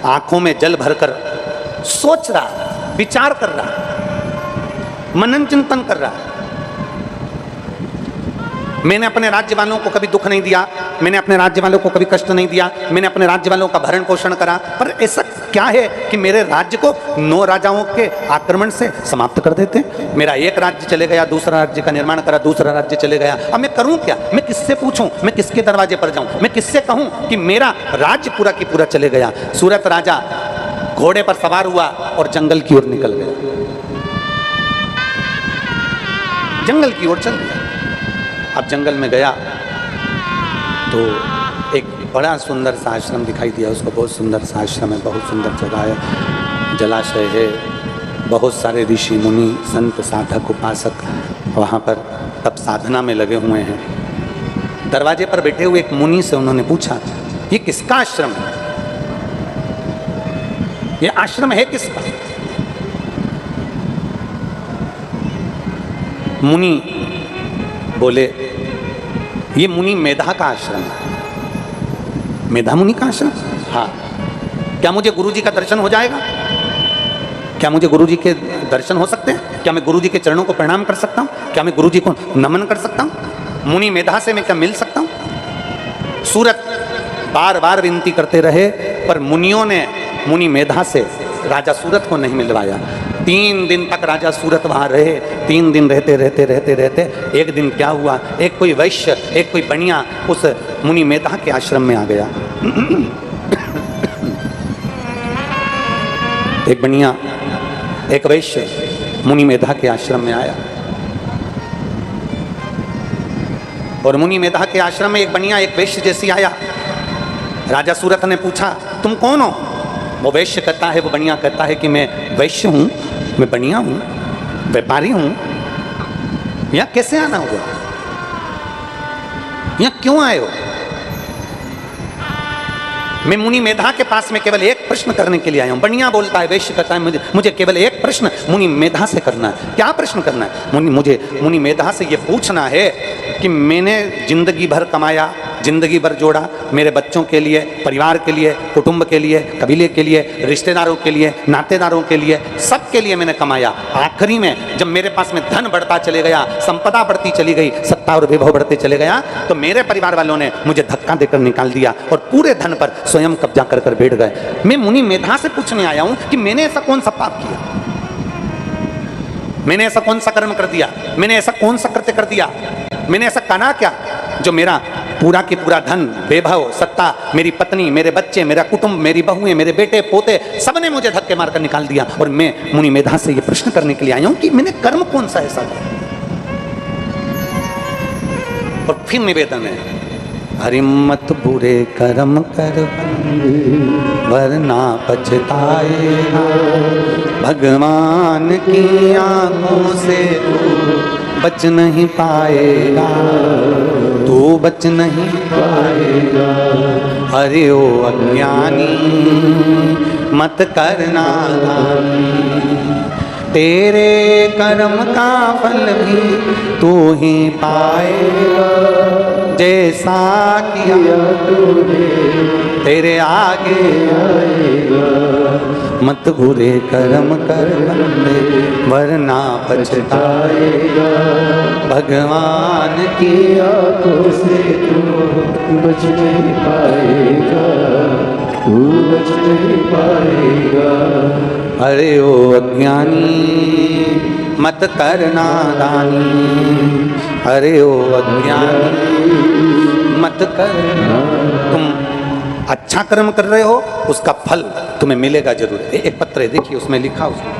आंखों में जल भरकर सोच रहा, विचार कर रहा, मनन चिंतन कर रहा। मैंने अपने राज्य वालों को कभी दुख नहीं दिया, मैंने अपने राज्य वालों को कभी कष्ट नहीं दिया, मैंने अपने राज्य वालों का भरण पोषण करा, पर ऐसा क्या है कि मेरे राज्य को 9 राजाओं के आक्रमण से समाप्त कर देते। मेरा एक राज्य चले गया, दूसरा राज्य का निर्माण करा, दूसरा राज्य चले गया। अब मैं करूं क्या? मैं किससे पूछूं? मैं किसके दरवाजे पर जाऊं? मैं किससे कहूं कि मेरा राज्य पूरा की पूरा चले गया? सूरत राजा घोड़े पर सवार हुआ और जंगल की ओर निकल गया, जंगल की ओर चल गया। अब जंगल में गया तो एक बड़ा सुंदर सा आश्रम दिखाई दिया उसको। बहुत सुंदर सा आश्रम है, बहुत सुंदर जगह है, जलाशय है, बहुत सारे ऋषि मुनि संत साधक उपासक वहाँ पर तब साधना में लगे हुए हैं। दरवाजे पर बैठे हुए एक मुनि से उन्होंने पूछा, ये किसका आश्रम है? ये आश्रम है किसका? मुनि बोले, ये मुनि मेधा का आश्रम है। मेधा मुनि का आश्रम? हाँ। क्या मुझे गुरुजी का दर्शन हो जाएगा? क्या मुझे गुरुजी के दर्शन हो सकते हैं? क्या मैं गुरुजी के चरणों को प्रणाम कर सकता हूँ? क्या मैं गुरुजी को नमन कर सकता हूँ? मुनि मेधा से मैं क्या मिल सकता हूँ? सूरत बार बार विनती करते रहे, पर मुनियों ने मुनि मेधा से राजा सूरत को नहीं मिलवाया। 3 दिन तक राजा सूरत वहाँ रहे। 3 दिन रहते एक दिन क्या हुआ, एक कोई वैश्य, एक कोई बनिया उस मुनि मेधा के आश्रम में आ गया। एक बनिया, एक वैश्य मुनि मेधा के आश्रम में आया और मुनि मेधा के आश्रम में एक बनिया एक वैश्य जैसी आया। राजा सूरत ने पूछा, तुम कौन हो? वो वैश्य कहता है, वो बनिया कहता है कि मैं वैश्य हूँ, मैं बनिया हूँ, व्यापारी हूँ। यहाँ कैसे आना हुआ? यहाँ क्यों आए हो? मैं मुनि मेधा के पास में केवल एक प्रश्न करने के लिए आया हूँ। बढ़िया बोलता है, वैश्य कहता है मुझे केवल एक प्रश्न मुनि मेधा से करना है। क्या प्रश्न करना है? मुझे मुनि मेधा से ये पूछना है कि मैंने जिंदगी भर कमाया, जिंदगी भर जोड़ा, मेरे बच्चों के लिए, परिवार के लिए, कुटुंब के लिए, कबीले के लिए, रिश्तेदारों के लिए, नातेदारों के लिए, सबके लिए मैंने कमाया। आखिरी में जब मेरे पास में धन बढ़ता चले गया, संपदा बढ़ती चली गई, सत्ता और वैभव बढ़ते चले गया, तो मेरे परिवार वालों ने मुझे धक्का देकर निकाल दिया और पूरे धन पर स्वयं कब्जा कर बैठ गए। मैं मुनि मेधा से पूछने आया हूं कि मैंने ऐसा कौन सा पाप किया, मैंने ऐसा कौन सा कर्म कर दिया, मैंने ऐसा कौन सा कृत्य कर दिया, मैंने ऐसा करा क्या जो मेरा पूरा की पूरा धन, वैभव, सत्ता, मेरी पत्नी, मेरे बच्चे, मेरा कुटुंब, मेरी बहुएं, मेरे बेटे पोते, सबने मुझे धक्के मारकर निकाल दिया। और मैं मुनि मेधा से ये प्रश्न करने के लिए आया हूं कि मैंने कर्म कौन सा ऐसा किया। और फिर निवेदन है, हरि मत बुरे कर्म कर वरना पछताएगा, भगवान की आंखों से बच नहीं पाएगा, तू बच नहीं पाएगा। अरे ओ अज्ञानी मत करना दानी, तेरे कर्म का फल भी तू ही पाएगा, जैसा किया तूने तेरे आगे आएगा। मत बुरे कर्म कर बंदे वरना पछताएगा, भगवान की आंखों से तू बच नहीं पाएगा, तू बच नहीं पाएगा। अरे ओ अज्ञानी मत करना दानी, अरे ओ अज्ञानी मत करना। तुम अच्छा कर्म कर रहे हो, उसका फल तुम्हें मिलेगा जरूर। एक पत्र है, देखिए उसमें लिखा उसमें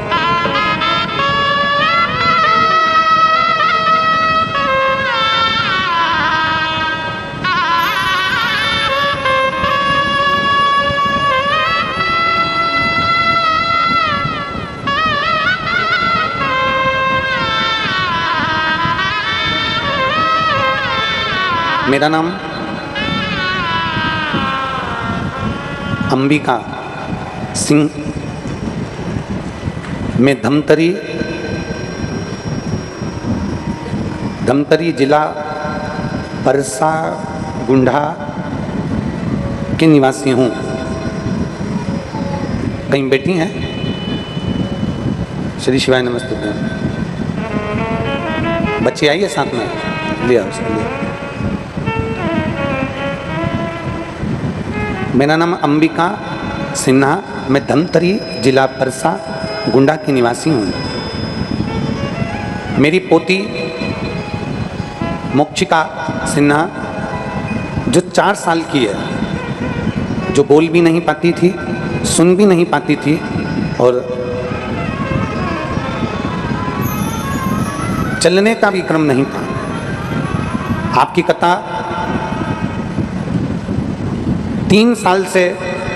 मेरा नाम अंबिका सिंह, मैं धमतरी जिला परसा गुंडा के निवासी हूँ। कहीं बैठी हैं? श्री शिवाय नमस्ते। बच्चे आइए साथ में, लिया उसके लिए। मेरा नाम अंबिका सिन्हा, मैं धमतरी जिला परसा गुंडा की निवासी हूँ। मेरी पोती मोक्षिका सिन्हा जो 4 साल की है, जो बोल भी नहीं पाती थी, सुन भी नहीं पाती थी और चलने का भी क्रम नहीं था। आपकी कथा 3 साल से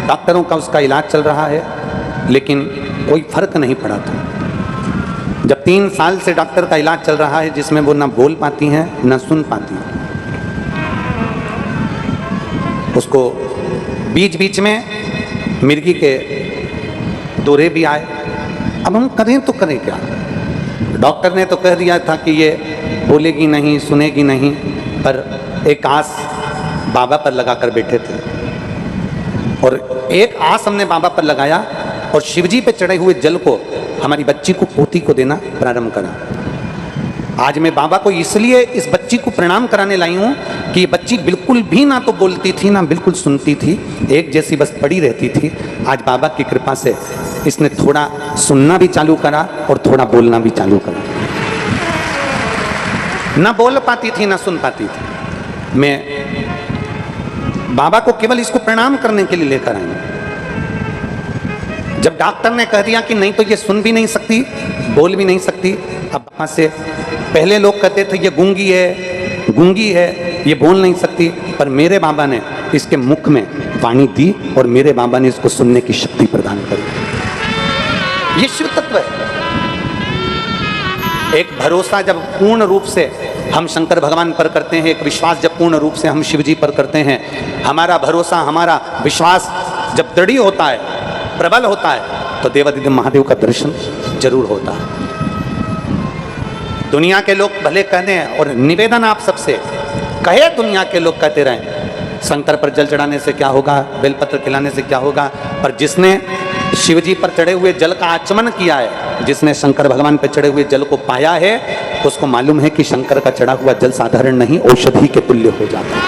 डॉक्टरों का उसका इलाज चल रहा है, लेकिन कोई फर्क नहीं पड़ा था। जब 3 साल से डॉक्टर का इलाज चल रहा है जिसमें वो ना बोल पाती हैं ना सुन पाती हैं, उसको बीच बीच में मिर्गी के दौरे भी आए। अब हम करें तो करें क्या? डॉक्टर ने तो कह दिया था कि ये बोलेगी नहीं, सुनेगी नहीं, पर एक आस बाबा पर लगाकर बैठे थे और एक आस हमने बाबा पर लगाया और शिवजी पे चढ़े हुए जल को हमारी बच्ची को, पोती को देना प्रारंभ करा। आज मैं बाबा को इसलिए इस बच्ची को प्रणाम कराने लाई हूँ कि ये बच्ची बिल्कुल भी ना तो बोलती थी ना बिल्कुल सुनती थी, एक जैसी बस पड़ी रहती थी। आज बाबा की कृपा से इसने थोड़ा सुनना भी चालू करा और थोड़ा बोलना भी चालू करा। ना बोल पाती थी ना सुन पाती थी। मैं बाबा को केवल इसको प्रणाम करने के लिए लेकर आई। जब डॉक्टर ने कह दिया कि नहीं तो ये सुन भी नहीं सकती, बोल भी नहीं सकती, अब वहाँ से पहले लोग कहते थे ये गूंगी है, ये बोल नहीं सकती, पर मेरे बाबा ने इसके मुख में वाणी दी और मेरे बाबा ने इसको सुनने की शक्ति प्रदान करी। ये शिव तत्व है। एक भरोसा जब पूर्ण रूप से हम शंकर भगवान पर करते हैं, एक विश्वास जब पूर्ण रूप से हम शिव जी पर करते हैं, हमारा भरोसा, हमारा विश्वास जब दृढ़ होता है, प्रबल होता है, तो देवादिदेव महादेव का दर्शन जरूर होता है। दुनिया के लोग भले कहते हैं, और निवेदन आप सबसे कहे, दुनिया के लोग कहते रहें शंकर पर जल चढ़ाने से क्या होगा, बेलपत्र खिलाने से क्या होगा, पर जिसने शिव जी पर चढ़े हुए जल का आचमन किया है, जिसने शंकर भगवान पर चढ़े हुए जल को पाया है, उसको मालूम है कि शंकर का चढ़ा हुआ जल साधारण नहीं, औषधि के तुल्य हो जाता है,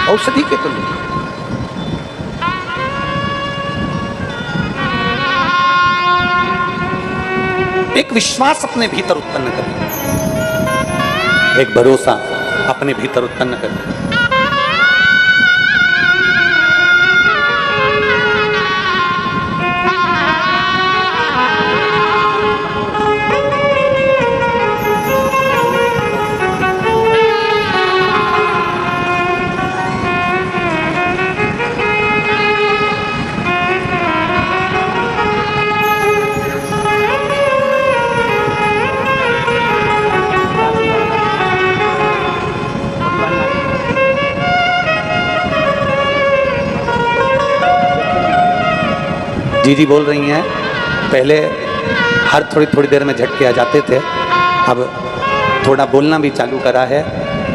औषधि के तुल्य। एक विश्वास अपने भीतर उत्पन्न करें, एक भरोसा अपने भीतर उत्पन्न करें। जी बोल रही हैं, पहले हर थोड़ी देर में झटके आ जाते थे, अब थोड़ा बोलना भी चालू करा है,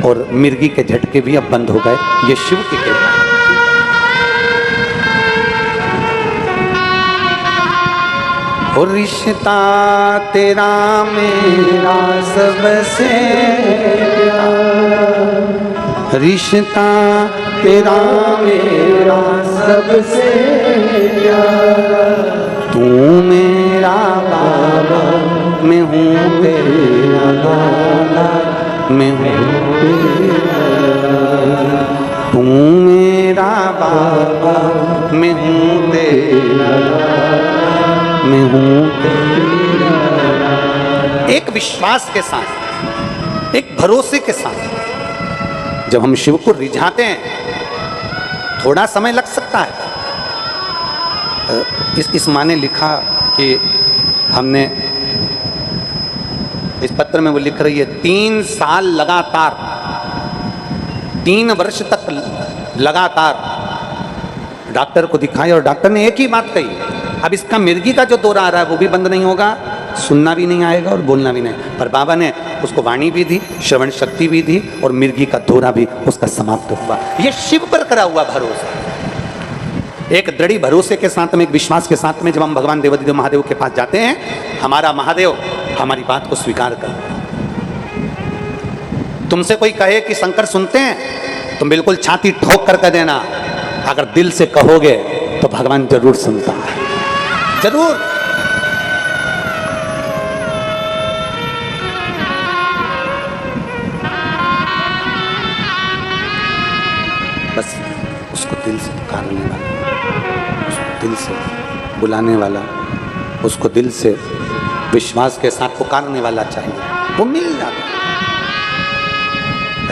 और मिर्गी के झटके भी अब बंद हो गए, ये शिव की कृपा। और रिश्ता तेरा मेरा सबसे प्यारा, रिश्ता तेरा मेरा सबसे प्यारा, तू मेरा बाबा मैं हूँ तेरा लाला, मैं हूँ तेरा, तू मेरा बाबा मैं हूँ तेरा लाला, मैं हूँ तेरा। एक विश्वास के साथ, एक भरोसे के साथ जब हम शिव को रिझाते हैं, थोड़ा समय लग सकता है। इस माँ ने लिखा कि हमने, इस पत्र में वो लिख रही है, 3 साल लगातार, 3 वर्ष तक लगातार डॉक्टर को दिखाया, और डॉक्टर ने एक ही बात कही, अब इसका मिर्गी का जो दौरा आ रहा है वो भी बंद नहीं होगा, सुनना भी नहीं आएगा और बोलना भी नहीं। पर बाबा ने उसको वाणी भी दी, श्रवण शक्ति भी दी, और मिर्गी का दौरा भी उसका समाप्त हुआ। ये शिव पर करा हुआ भरोसा, एक दृढ़ भरोसे के साथ में, एक विश्वास के साथ में जब हम भगवान देवादिदेव महादेव के पास जाते हैं, हमारा महादेव हमारी बात को स्वीकार कर। तुमसे कोई कहे कि शंकर सुनते हैं, तुम बिल्कुल छाती ठोक कर कह देना, अगर दिल से कहोगे तो भगवान जरूर सुनता है, जरूर। बस उसको दिल से पुकारने वाला, उसको दिल से बुलाने वाला, उसको दिल से विश्वास के साथ पुकारने वाला चाहिए, वो मिल जाता।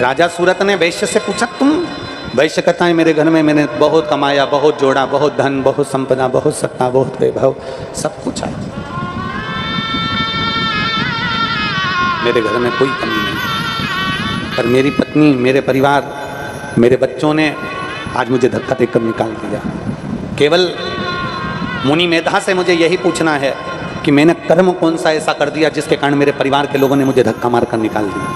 राजा सूरत ने वैश्य से पूछा, तुम, वैश्य कहता है मेरे घर में मैंने बहुत कमाया, बहुत जोड़ा, बहुत धन, बहुत संपदा, बहुत सत्ता, बहुत वैभव, सब कुछ है, मेरे घर में कोई कमी नहीं, पर मेरी पत्नी, मेरे परिवार, मेरे बच्चों ने आज मुझे धक्का देकर निकाल दिया। केवल मुनि मेधा से मुझे यही पूछना है कि मैंने कर्म कौन सा ऐसा कर दिया जिसके कारण मेरे परिवार के लोगों ने मुझे धक्का मारकर निकाल दिया।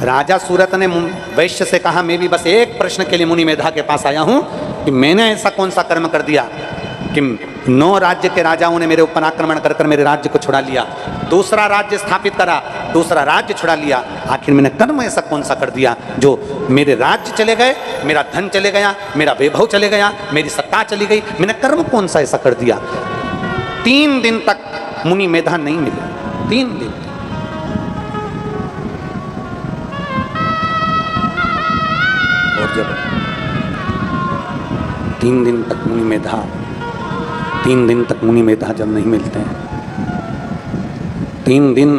राजा सूरत ने वैश्य से कहा, मैं भी बस एक प्रश्न के लिए मुनि मेधा के पास आया हूं कि मैंने ऐसा कौन सा कर्म कर दिया कि 9 राज्य के राजाओं ने मेरे ऊपर आक्रमण कर कर मेरे राज्य को छुड़ा लिया, दूसरा राज्य स्थापित करा, दूसरा राज्य छुड़ा लिया, आखिर मैंने कर्म ऐसा कौन सा कर दिया जो मेरे राज्य चले गए, मेरा धन चले गया, मेरा वैभव चले गया, मेरी सत्ता चली गई, मैंने कर्म कौन सा ऐसा कर दिया। 3 दिन तक मुनि मेधा नहीं मिले, 3 दिन। और जब 3 दिन तक मुनि मेधा, 3 दिन तक मुनि मेधा जब नहीं मिलते हैं, 3 दिन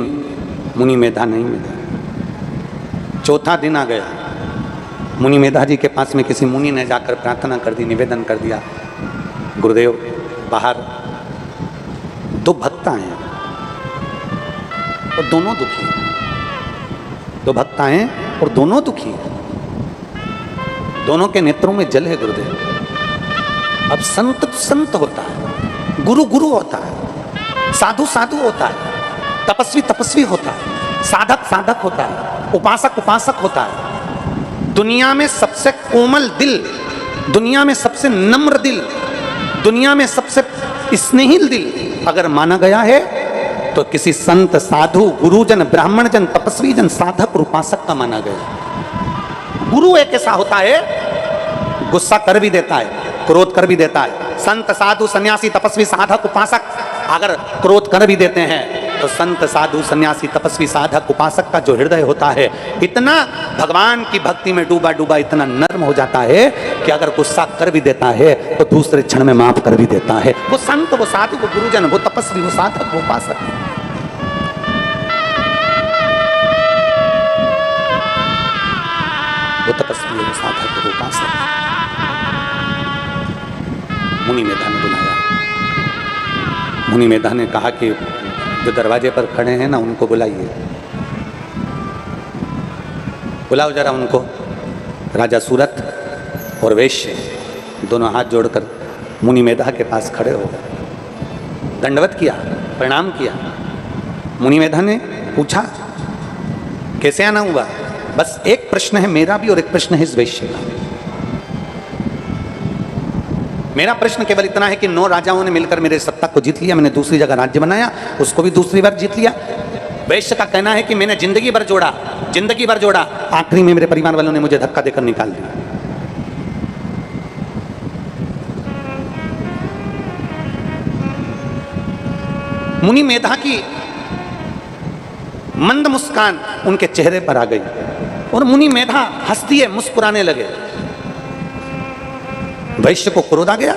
मुनि मेधा नहीं मिले, चौथा दिन आ गया, मुनि मेधा जी के पास में किसी मुनि ने जाकर प्रार्थना कर दी, निवेदन कर दिया, गुरुदेव बाहर 2 भक्त आए हैं और दोनों दुखी हैं, दो भक्त आए और दोनों दुखी हैं, दोनों के नेत्रों में जल है गुरुदेव। अब संत संत होता है, गुरु गुरु होता है, साधु साधु होता है, तपस्वी तपस्वी होता है, साधक साधक होता है, उपासक उपासक होता है। दुनिया में सबसे कोमल दिल, दुनिया में सबसे नम्र दिल, दुनिया में सबसे स्नेहिल दिल अगर माना गया है तो किसी संत साधु गुरुजन ब्राह्मण जन तपस्वी जन साधक और उपासक का माना गया। गुरु एक ऐसा होता है, गुस्सा कर भी देता है, क्रोध कर भी देता है। संत साधु सन्यासी तपस्वी साधक उपासक अगर क्रोध कर भी देते हैं तो संत साधु सन्यासी तपस्वी साधक उपासक का जो हृदय होता है इतना भगवान की भक्ति में डूबा डूबा इतना नर्म हो जाता है कि अगर गुस्सा कर भी देता है तो दूसरे क्षण में माफ कर भी देता है। वो संत, वो साधु, वो गुरुजन, वो तपस्वी, वो साधक, वो उपासक। वो तपस्वी, वो साधक, वो उपासक। मुनि मेधा ने बुलाया। मुनि मेधा ने कहा कि जो दरवाजे पर खड़े हैं ना उनको बुलाइए, बुलाओ जरा उनको। राजा सूरत और वैश्य दोनों हाथ जोड़कर मुनि मेधा के पास खड़े हो गए, दंडवत किया, प्रणाम किया। मुनि मेधा ने पूछा कैसे आना हुआ? बस एक प्रश्न है मेरा भी और एक प्रश्न है इस वैश्य का। मेरा प्रश्न केवल इतना है कि 9 राजाओं ने मिलकर मेरे सत्ता को जीत लिया, मैंने दूसरी जगह राज्य बनाया, उसको भी दूसरी बार जीत लिया। वैश्य का कहना है कि मैंने जिंदगी भर जोड़ा, जिंदगी भर जोड़ा, आखिरी में मेरे परिवार वालों ने मुझे धक्का देकर निकाल दिया। मुनि मेधा की मंद मुस्कान उनके चेहरे पर आ गई और मुनि मेधा हंस दिए, मुस्कुराने लगे। वैश्य को क्रोध आ गया,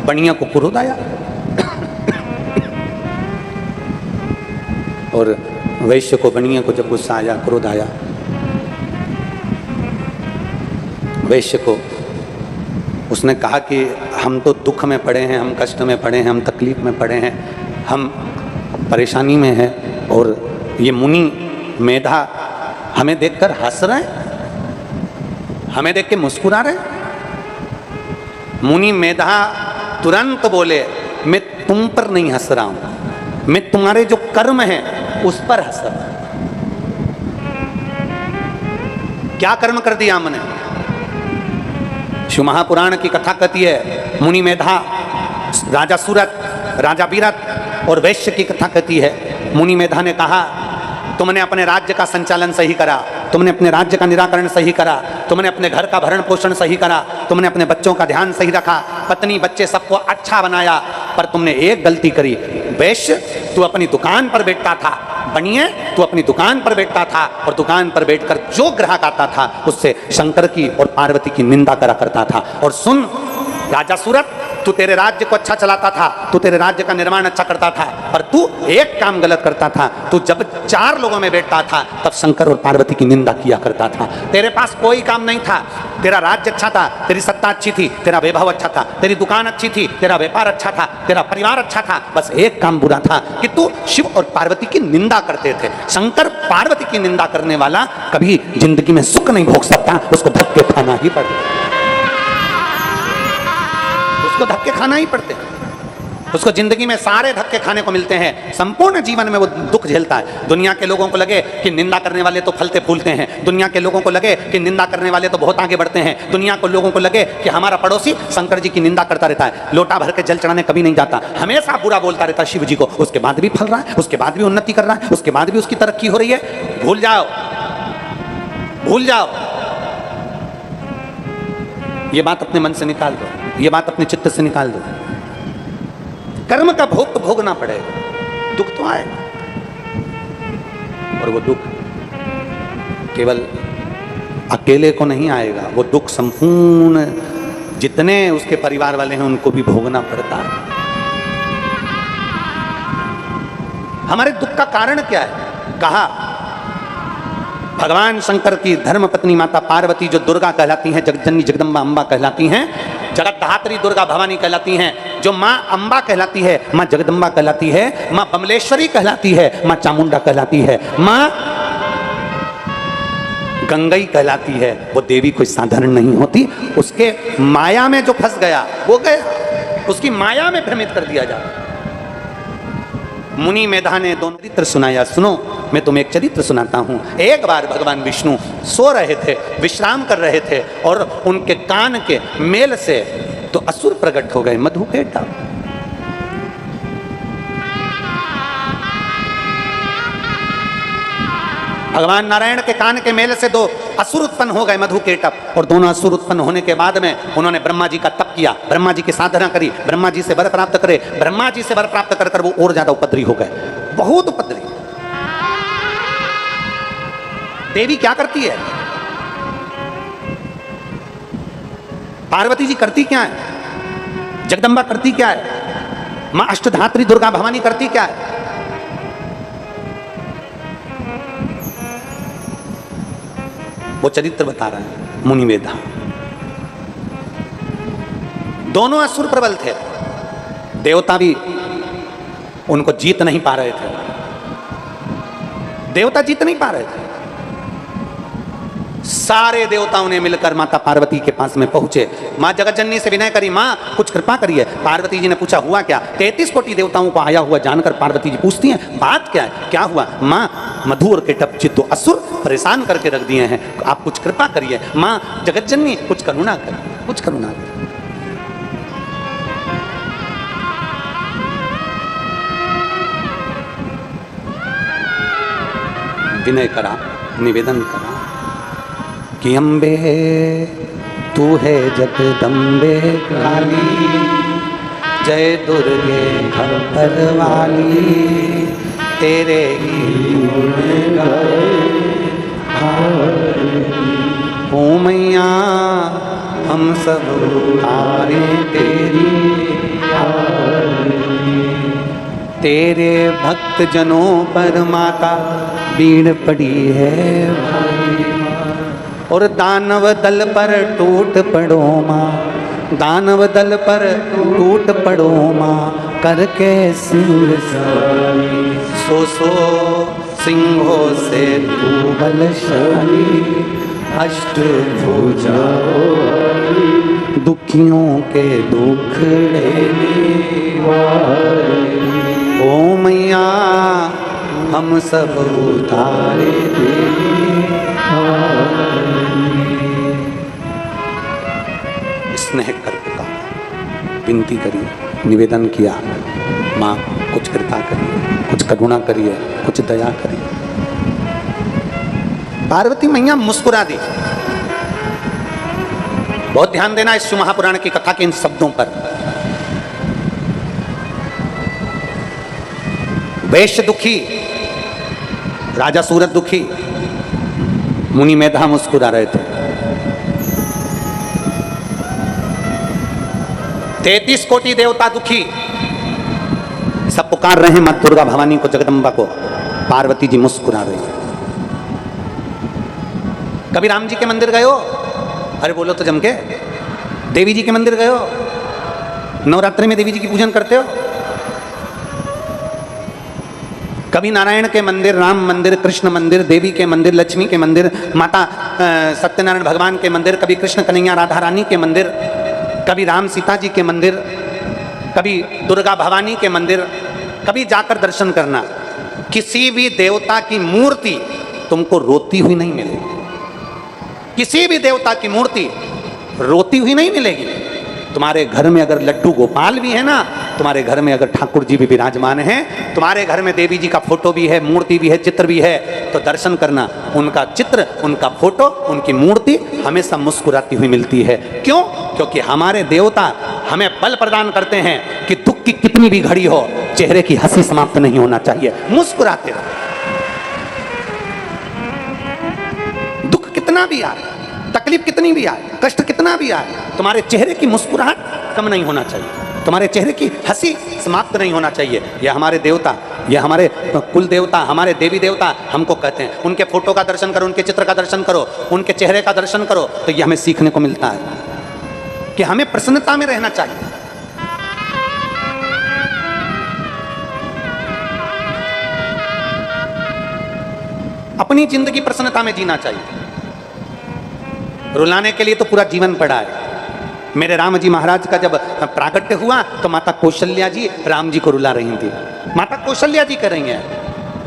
बनिया को क्रोध आया और वैश्य को बनिया को जब गुस्सा आया, क्रोध आया, वैश्य को उसने कहा कि हम तो दुख में पड़े हैं, हम कष्ट में पड़े हैं, हम तकलीफ में पड़े हैं, हम परेशानी में हैं और ये मुनि मेधा हमें देखकर हंस रहे हैं, हमें देख के मुस्कुरा रहे हैं। मुनि मेधा तुरंत बोले मैं तुम पर नहीं हंस रहा हूं, मैं तुम्हारे जो कर्म हैं उस पर हंस रहा हूं। क्या कर्म कर दिया हमने? शिव महापुराण की कथा कहती है, मुनि मेधा, राजा सूरत, राजा विरत और वैश्य की कथा कहती है। मुनि मेधा ने कहा तुमने अपने राज्य का संचालन सही करा, तुमने अपने राज्य का निराकरण सही करा, तुमने अपने घर का भरण पोषण सही करा, तुमने अपने बच्चों का ध्यान सही रखा, पत्नी बच्चे सबको अच्छा बनाया, पर तुमने एक गलती करी। वैश्य तू अपनी दुकान पर बैठता था, बनिए तू अपनी दुकान पर बैठता था और दुकान पर बैठकर जो ग्राहक आता था उससे शंकर की और पार्वती की निंदा करा करता था। और सुन राजा सूरत, तू तेरे राज्य को अच्छा चलाता था, तू तेरे राज्य का निर्माण अच्छा करता था, पर तू एक काम गलत करता था। तू जब 4 लोगों में बैठता था तब शंकर और पार्वती की निंदा किया करता था। तेरे पास कोई काम नहीं था, तेरा राज्य अच्छा था, तेरी सत्ता अच्छी थी, तेरा वैभव अच्छा था, तेरी दुकान अच्छी थी, तेरा व्यापार अच्छा था, तेरा परिवार अच्छा था, बस एक काम बुरा था कि तू शिव और पार्वती की निंदा करते थे। शंकर पार्वती की निंदा करने वाला कभी जिंदगी में सुख नहीं भोग सकता, उसको धक्के खाना ही पड़ता, उसको धक्के खाना ही पड़ते हैं। उसको जिंदगी में सारे धक्के खाने को मिलते हैं, संपूर्ण जीवन में वो दुख झेलता है। दुनिया के लोगों को लगे कि निंदा करने वाले तो फलते फूलते हैं, दुनिया के लोगों को लगे कि निंदा करने वाले तो बहुत आगे बढ़ते हैं, दुनिया को लोगों को लगे कि हमारा पड़ोसी शंकर जी की निंदा करता रहता है, लोटा भर के जल चढ़ाने कभी नहीं जाता, हमेशा बुरा बोलता रहता है शिव जी को, उसके बाद भी फल रहा है, उसके बाद भी उन्नति कर रहा है, उसके बाद भी उसकी तरक्की हो रही है। भूल जाओ, भूल जाओ, ये बात अपने मन से निकाल दो, ये बात अपने चित्त से निकाल दो। कर्म का भोग तो भोगना पड़ेगा, दुख तो आएगा, और वो दुख केवल अकेले को नहीं आएगा, वो दुख संपूर्ण जितने उसके परिवार वाले हैं उनको भी भोगना पड़ता है। हमारे दुख का कारण क्या है? कहा भगवान शंकर की धर्म पत्नी माता पार्वती जो दुर्गा कहलाती हैं, जगजननी जगदम्बा अम्बा कहलाती हैं, जगत धात्री दुर्गा भवानी कहलाती हैं, जो माँ अम्बा कहलाती है, माँ जगदम्बा कहलाती है, माँ बमलेश्वरी कहलाती है, माँ चामुंडा कहलाती है, माँ गंगई कहलाती है। वो देवी कोई साधारण नहीं होती, उसके माया में जो फंस गया वो गया, उसकी माया में भ्रमित कर दिया जाता। मुनि मेधा ने दोनों चरित्र सुनाया। सुनो, मैं तुम्हें एक चरित्र सुनाता हूं। एक बार भगवान विष्णु सो रहे थे, विश्राम कर रहे थे, और उनके कान के मेल से तो असुर प्रकट हो गए, मधु के टाप। भगवान नारायण के कान के मेल से दो असुर उत्पन्न हो गए, मधु केटप। और दोनों असुर उत्पन्न होने के बाद में उन्होंने ब्रह्मा जी का तप किया, ब्रह्मा जी की साधना करी, ब्रह्मा जी से वर प्राप्त करे। ब्रह्मा जी से वर प्राप्त कर कर वो और ज्यादा उपद्रवी हो गए, बहुत उपद्रवी। देवी क्या करती है? पार्वती जी करती क्या है? जगदम्बा करती क्या है? मां अष्टधात्री दुर्गा भवानी करती क्या है? वो चरित्र बता रहे हैं मुनि मेधा। दोनों असुर प्रबल थे, देवता भी उनको जीत नहीं पा रहे थे, देवता जीत नहीं पा रहे थे। सारे देवताओं ने मिलकर माता पार्वती के पास में पहुंचे। मां जगतजननी से विनय करी, मां कुछ कृपा करिए। पार्वती जी ने पूछा हुआ क्या? 33 कोटि देवताओं को आया हुआ जानकर पार्वती जी पूछती हैं बात क्या है, क्या हुआ? मां मधु और केटप जी तो असुर परेशान करके रख दिए हैं, आप कुछ कृपा करिए। मां जगतजननी कुछ करुणा करिए, कुछ करुणा करिए। विनय करा, निवेदन करा कि अम्बे तू है जगदम्बे काली, जय दुर्गे खप्पर वाली, तेरे ही गुण ओ मैया हम सब हारे तेरी, तेरे भक्त जनों पर माता बीड़ पड़ी है भाई, और दानव दल पर टूट पड़ो माँ, दानव दल पर टूट पड़ो माँ, करके सिंह सवारी, सो सिंहों से तू बलशाली, अष्टभुजा दुखियों के दुखड़े ओ मैया हम सब उतारे दे। स्नेह कर पुकारा, विनती करी, निवेदन किया, माँ कुछ कृपा करिए, कुछ करुणा करिए, कुछ दया करिए। पार्वती मैया मुस्कुरा दी। बहुत ध्यान देना इस शिव महापुराण की कथा के इन शब्दों पर। वैश्य दुखी, राजा सूरत दुखी, मुनि मेधा मुस्कुरा रहे थे। 33 कोटि देवता दुखी, सब पुकार रहे हैं मां दुर्गा भवानी को, जगदम्बा को। पार्वती जी मुस्कुरा रही है। कभी राम जी के मंदिर गए हो? अरे बोलो तो जम के। देवी जी के मंदिर गए हो? नवरात्रि में देवी जी की पूजन करते हो? कभी नारायण के मंदिर, राम मंदिर, कृष्ण मंदिर, देवी के मंदिर, लक्ष्मी के मंदिर, माता सत्यनारायण भगवान के मंदिर, कभी कृष्ण कन्हैया राधा रानी के मंदिर, कभी राम सीता जी के मंदिर, कभी दुर्गा भवानी के मंदिर, कभी जाकर दर्शन करना। किसी भी देवता की मूर्ति तुमको रोती हुई नहीं मिलेगी, किसी भी देवता की मूर्ति रोती हुई नहीं मिलेगी। तुम्हारे घर में अगर लड्डू गोपाल भी है ना, तुम्हारे घर में अगर ठाकुर जी भी विराजमान हैं, तुम्हारे घर में देवी जी का फोटो भी है, मूर्ति भी है, चित्र भी है, तो दर्शन करना, उनका चित्र, उनका फोटो, उनकी मूर्ति हमेशा मुस्कुराती हुई मिलती है। क्यों? क्योंकि हमारे देवता हमें बल प्रदान करते हैं कि दुख की कितनी भी घड़ी हो, चेहरे की हंसी समाप्त नहीं होना चाहिए, मुस्कुराते रहो। दुख कितना भी आए, तकलीफ कितनी भी आए, कष्ट कितना भी आए, तुम्हारे चेहरे की मुस्कुराहट कम नहीं होना चाहिए, तुम्हारे चेहरे की हंसी समाप्त नहीं होना चाहिए। यह हमारे देवता, यह हमारे कुल देवता, हमारे देवी देवता हमको कहते हैं, उनके फोटो का दर्शन करो, उनके चित्र का दर्शन करो, उनके चेहरे का दर्शन करो, तो यह हमें सीखने को मिलता है कि हमें प्रसन्नता में रहना चाहिए। अपनी जिंदगी प्रसन्नता में जीना चाहिए। रुलाने के लिए तो पूरा जीवन पड़ा है। मेरे राम जी महाराज का जब प्राकट्य हुआ तो माता कौशल्या जी राम जी को रुला रही थी। माता कौशल्या जी कर रही हैं,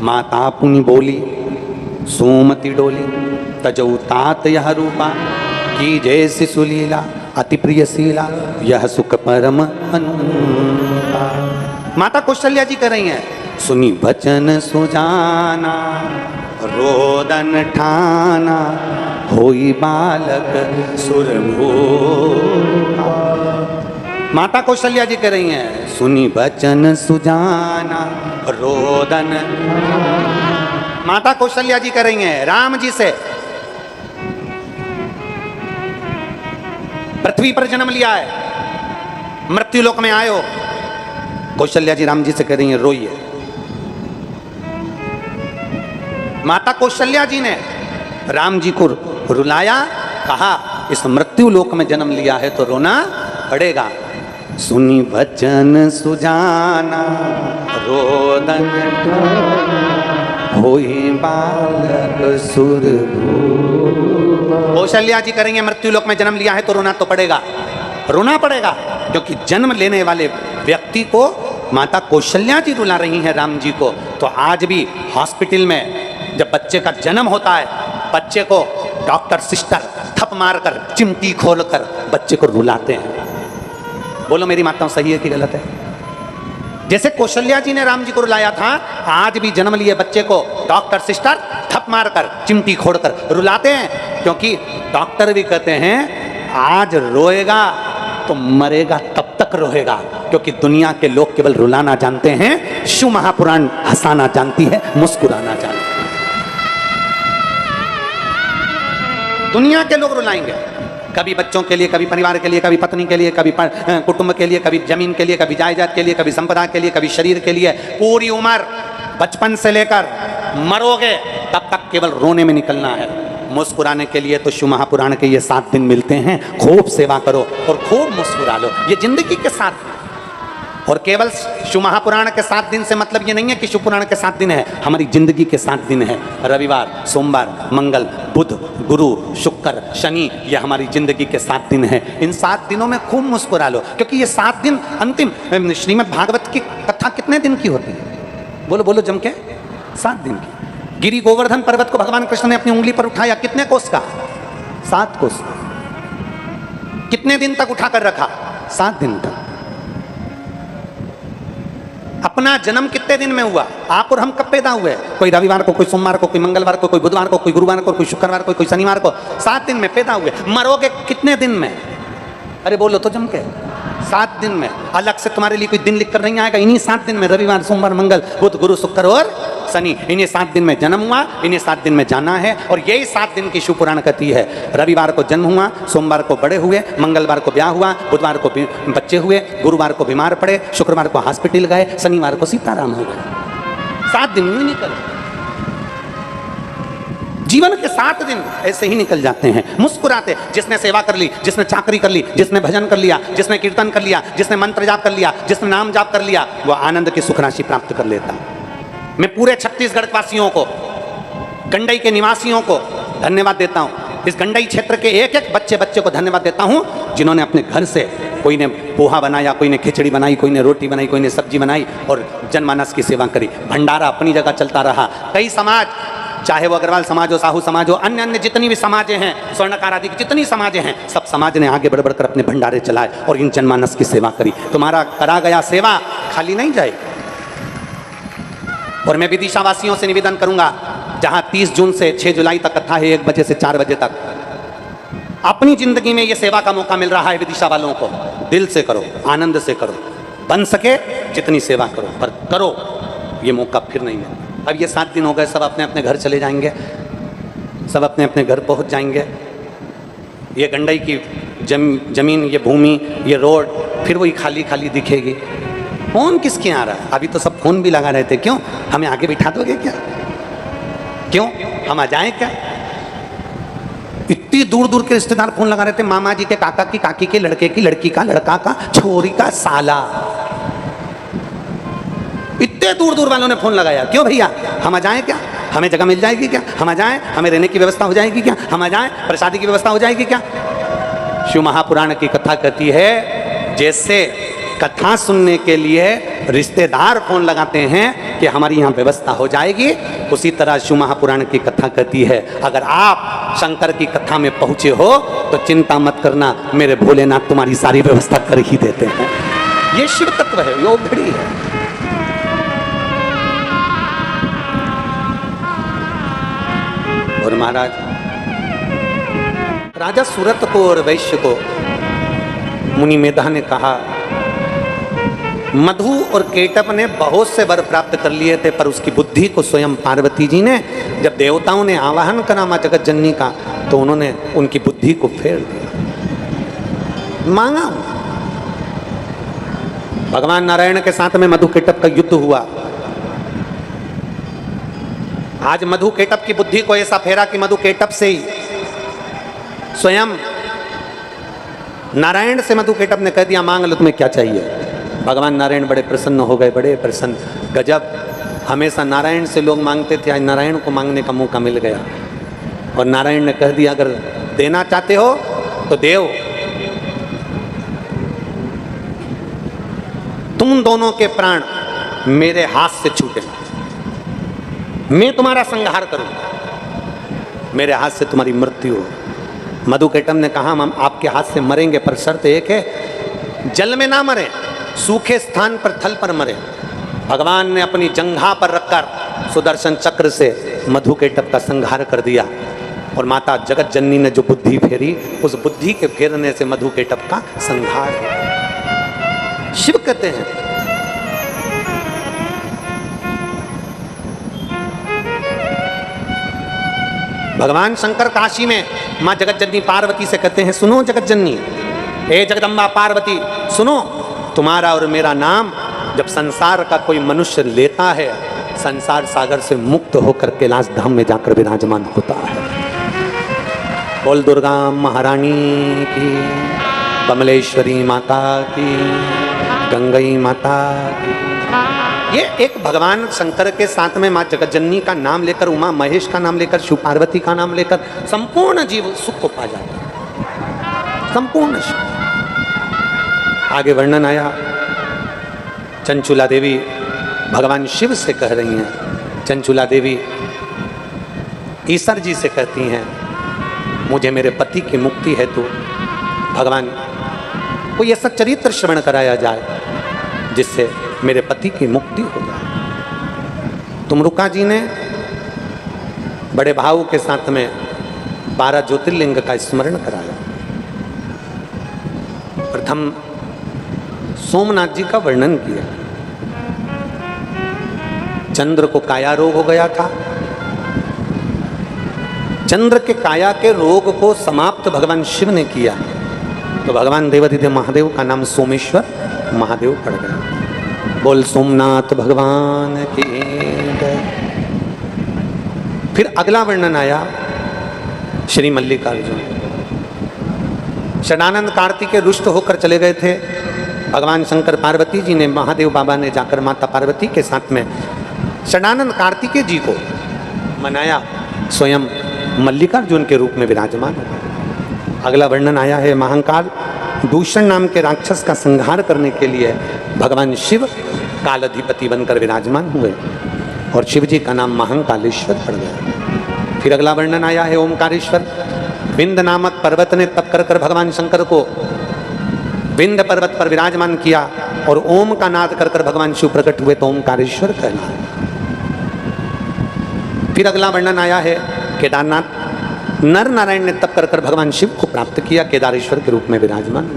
माता पुनि बोली सोमति डोली, तजऊ तात यह रूपा, की जैसी सुलीला, अति प्रिय शीला, यह सुख परम अनुपा। माता कौशल्या जी कर रही हैं, सुनी बचन सुजाना, रोदन ठाना, होई बालक सुरभूपा। माता कौशल्या जी कह रही हैं, सुनी बचन सुजाना, रोदन। माता कौशल्या जी कह रही हैं राम जी से, पृथ्वी पर जन्म लिया है, मृत्यु लोक में आयो। कौशल्या जी राम जी से कह रही हैं रोइए। माता कौशल्या जी ने राम जी को रुलाया, कहा इस मृत्यु लोक में जन्म लिया है तो रोना पड़ेगा। सुनी वचन सुजाना, रोदन होई बालक सुरभूपा। कौशल्या जी करेंगे मृत्यु लोक में जन्म लिया है तो रोना तो पड़ेगा, रोना पड़ेगा, क्योंकि जन्म लेने वाले व्यक्ति को माता कौशल्या जी रुला रही हैं राम जी को। तो आज भी हॉस्पिटल में जब बच्चे का जन्म होता है, बच्चे को डॉक्टर सिस्टर थप मारकर चिमटी खोलकर बच्चे को रुलाते हैं। बोलो मेरी माताओं सही है कि गलत है? जैसे कौशल्या जी ने राम जी को रुलाया था, आज भी जन्म लिए बच्चे को डॉक्टर सिस्टर थप मारकर चिमटी खोलकर रुलाते हैं, क्योंकि डॉक्टर भी कहते हैं आज रोएगा तो मरेगा तब तक रोएगा, क्योंकि दुनिया के लोग केवल रुलाना जानते हैं, शिव महापुराण हंसाना जानती है, मुस्कुराना जानती है। दुनिया के लोग रुलाएंगे, कभी बच्चों के लिए, कभी परिवार के लिए, कभी पत्नी के लिए, कभी कुटुंब के लिए, कभी जमीन के लिए, कभी जायदाद के लिए, कभी संपदा के लिए, कभी शरीर के लिए। पूरी उम्र बचपन से लेकर मरोगे तब तक केवल रोने में निकलना है। मुस्कुराने के लिए तो शिव महापुराण के ये 7 दिन मिलते हैं। खूब सेवा करो और खूब मुस्कुरा लो, ये जिंदगी के 7 दिन। और केवल शिव महापुराण के 7 दिन से मतलब ये नहीं है कि शिव पुराण के 7 दिन है, हमारी जिंदगी के 7 दिन है। रविवार, सोमवार, मंगल, बुध, गुरु, शुक्र, शनि, ये हमारी जिंदगी के 7 दिन है। इन 7 दिनों में खूब मुस्कुरा लो, क्योंकि ये 7 दिन अंतिम। श्रीमद् भागवत की कथा कितने दिन की होती है? बोलो बोलो जम के, 7 दिन की। गिरि गोवर्धन पर्वत को भगवान कृष्ण ने अपनी उंगली पर उठाया, कितने कोस का? 7 कोस। कितने दिन तक उठाकर रखा? 7 दिन तक। अपना जन्म कितने दिन में हुआ? आप और हम कब पैदा हुए? कोई रविवार को, कोई सोमवार को, कोई मंगलवार को, कोई बुधवार को, कोई गुरुवार को, कोई शुक्रवार को, कोई शनिवार को। 7 दिन में पैदा हुए। मरोगे कितने दिन में? अरे बोलो तो जम के, 7 दिन में। अलग से तुम्हारे लिए कोई दिन लिख कर नहीं आएगा, इन्हीं 7 दिन में, रविवार, सोमवार, मंगल, बुध, गुरु, शुक्र और शनि, इन्हीं 7 दिन में जन्म हुआ, इन्हीं 7 दिन में जाना है। और यही 7 दिन की शिव पुराण कहती है। रविवार को जन्म हुआ, सोमवार को बड़े हुए, मंगलवार को ब्याह हुआ, बुधवार को बच्चे हुए, गुरुवार को बीमार पड़े, शुक्रवार को हॉस्पिटल गए, शनिवार को सीताराम हो गए। 7 दिन में निकल, जीवन के 7 दिन ऐसे ही निकल जाते हैं मुस्कुराते। जिसने सेवा कर ली, जिसने चाकरी कर ली, जिसने भजन कर लिया, जिसने कीर्तन कर लिया, जिसने मंत्र जाप कर लिया, जिसने नाम जाप कर लिया, वो आनंद की सुख राशि प्राप्त कर लेता। मैं पूरे छत्तीसगढ़ वासियों को, गंडई के निवासियों को धन्यवाद देता हूँ। इस गंडई क्षेत्र के एक एक बच्चे को धन्यवाद देता हूँ, जिन्होंने अपने घर से, कोई ने पोहा बनाया, कोई ने खिचड़ी बनाई, कोई ने रोटी बनाई, कोई ने सब्जी बनाई और जनमानस की सेवा करी। भंडारा अपनी जगह चलता रहा। कई समाज, चाहे वो अग्रवाल समाज हो, साहू समाज हो, अन्य अन्य जितनी भी समाजें हैं, स्वर्णकार आदि की जितनी समाजें हैं, सब समाज ने आगे बढ़ बढ़कर अपने भंडारे चलाए और इन जनमानस की सेवा करी। तुम्हारा करा गया सेवा खाली नहीं जाएगी। और मैं विदिशा वासियों से निवेदन करूंगा, जहां 30 जून से 6 जुलाई तक कथा है, 1 बजे से 4 बजे तक, अपनी जिंदगी में ये सेवा का मौका मिल रहा है। विदिशा वालों को दिल से करो, आनंद से करो, बन सके जितनी सेवा करो, पर करो, ये मौका फिर नहीं मिलेगा। अब ये 7 दिन हो गए, सब अपने अपने घर चले जाएंगे, सब अपने अपने घर पहुंच जाएंगे। ये गंडई की जमीन, ये भूमि, ये रोड फिर वही खाली खाली दिखेगी। फोन किसके आ रहा है? अभी तो सब फोन भी लगा रहे थे। क्यों? हमें आगे बिठा दोगे क्या? क्यों? हम आ जाएं क्या? इतनी दूर दूर के रिश्तेदार फोन लगा रहे थे, मामा जी के, काका की, काकी के, लड़के की, लड़की का, लड़का का, छोरी का, साला, इतने दूर दूर वालों ने फोन लगाया। क्यों भैया? हम आ जाएं क्या? हमें जगह मिल जाएगी क्या, हम आ जाएं, हमें रहने की व्यवस्था हो जाएगी क्या, हम आ जाएं, प्रसादी की व्यवस्था हो जाएगी क्या। शिव महापुराण की कथा कहती है जैसे कथा सुनने के लिए रिश्तेदार फोन लगाते हैं कि हमारी यहाँ व्यवस्था हो जाएगी, उसी तरह शिव महापुराण की कथा कहती है अगर आप शंकर की कथा में पहुंचे हो तो चिंता मत करना, मेरे भोलेनाथ तुम्हारी सारी व्यवस्था कर ही देते हैं। ये शिव तत्व है, योग घड़ी है। और महाराज राजा सूरत को और वैश्य को मुनि मेधा ने कहा मधु और केटप ने बहुत से वर प्राप्त कर लिए थे, पर उसकी बुद्धि को स्वयं पार्वती जी ने, जब देवताओं ने आवाहन करा मां जगत जननी का, तो उन्होंने उनकी बुद्धि को फेर दिया। मांगा भगवान नारायण के साथ में मधु केटप का युद्ध हुआ। आज मधु केटप की बुद्धि को ऐसा फेरा कि मधु केटप से ही स्वयं नारायण से मधु केटप ने कह दिया मांग लो तुम्हें क्या चाहिए। भगवान नारायण बड़े प्रसन्न हो गए, बड़े प्रसन्न, गजब, हमेशा नारायण से लोग मांगते थे, आज नारायण को मांगने का मौका मिल गया। और नारायण ने कह दिया अगर देना चाहते हो तो देव, तुम दोनों के प्राण मेरे हाथ से छूटे, मैं तुम्हारा संहार करूं, मेरे हाथ से तुम्हारी मृत्यु हो। मधु केटप ने कहा हम आपके हाथ से मरेंगे, पर शर्त एक है, जल में ना मरे, सूखे स्थान पर थल पर मरे। भगवान ने अपनी जंघा पर रखकर सुदर्शन चक्र से मधु केटप का संहार कर दिया। और माता जगत जननी ने जो बुद्धि फेरी, उस बुद्धि के फेरने से मधु केटप का संहार हो। शिव कहते हैं भगवान शंकर काशी में मां जगत जननी पार्वती से कहते हैं सुनो जगत जननी, हे जगदम्बा पार्वती सुनो, तुम्हारा और मेरा नाम जब संसार का कोई मनुष्य लेता है, संसार सागर से मुक्त होकर कैलाश धाम में जाकर विराजमान होता है। बोल दुर्गा महारानी की, कमलेश्वरी माता की, गंगई माता की। ये एक भगवान शंकर के साथ में मां जगत जननी का नाम लेकर, उमा महेश का नाम लेकर, शिव पार्वती का नाम लेकर संपूर्ण जीव सुख को पा जाता है, संपूर्ण सुख। आगे वर्णन आया, चंचुला देवी भगवान शिव से कह रही हैं, चंचुला देवी ईश्वर जी से कहती हैं मुझे मेरे पति की मुक्ति है तो भगवान कोई ऐसा चरित्र श्रवण कराया जाए जिससे मेरे पति की मुक्ति हो जाए। तुमरुका जी ने बड़े भाव के साथ में 12 ज्योतिर्लिंग का स्मरण कराया। प्रथम सोमनाथ जी का वर्णन किया। चंद्र को काया रोग हो गया था, चंद्र के काया के रोग को समाप्त भगवान शिव ने किया, तो भगवान देवाधिदेव महादेव का नाम सोमेश्वर महादेव पड़ गया। बोल सोमनाथ भगवान की जय। फिर अगला वर्णन आया श्री मल्लिकार्जुन। षडानंद कार्तिकेय रुष्ट होकर चले गए थे। भगवान शंकर पार्वती जी ने, महादेव बाबा ने जाकर माता पार्वती के साथ में षडानंद कार्तिकेय जी को मनाया, स्वयं मल्लिकार्जुन के रूप में विराजमान हो। अगला वर्णन आया है महाकाल दूषण नाम के राक्षस का संहार करने के लिए भगवान शिव कालाधिपति बनकर विराजमान हुए और शिव जी का नाम महाकालेश्वर पड़ गया। फिर अगला वर्णन आया है ओमकारेश्वर। विंध्य नामक पर्वत ने तप कर कर भगवान शंकर को विंध्य पर्वत पर विराजमान किया और ओम का नाद कर कर भगवान शिव प्रकट हुए तो ओमकारेश्वर कहला। फिर अगला वर्णन आया है केदारनाथ। नर नारायण ने तप कर कर भगवान शिव को प्राप्त किया, केदारेश्वर के रूप में विराजमान।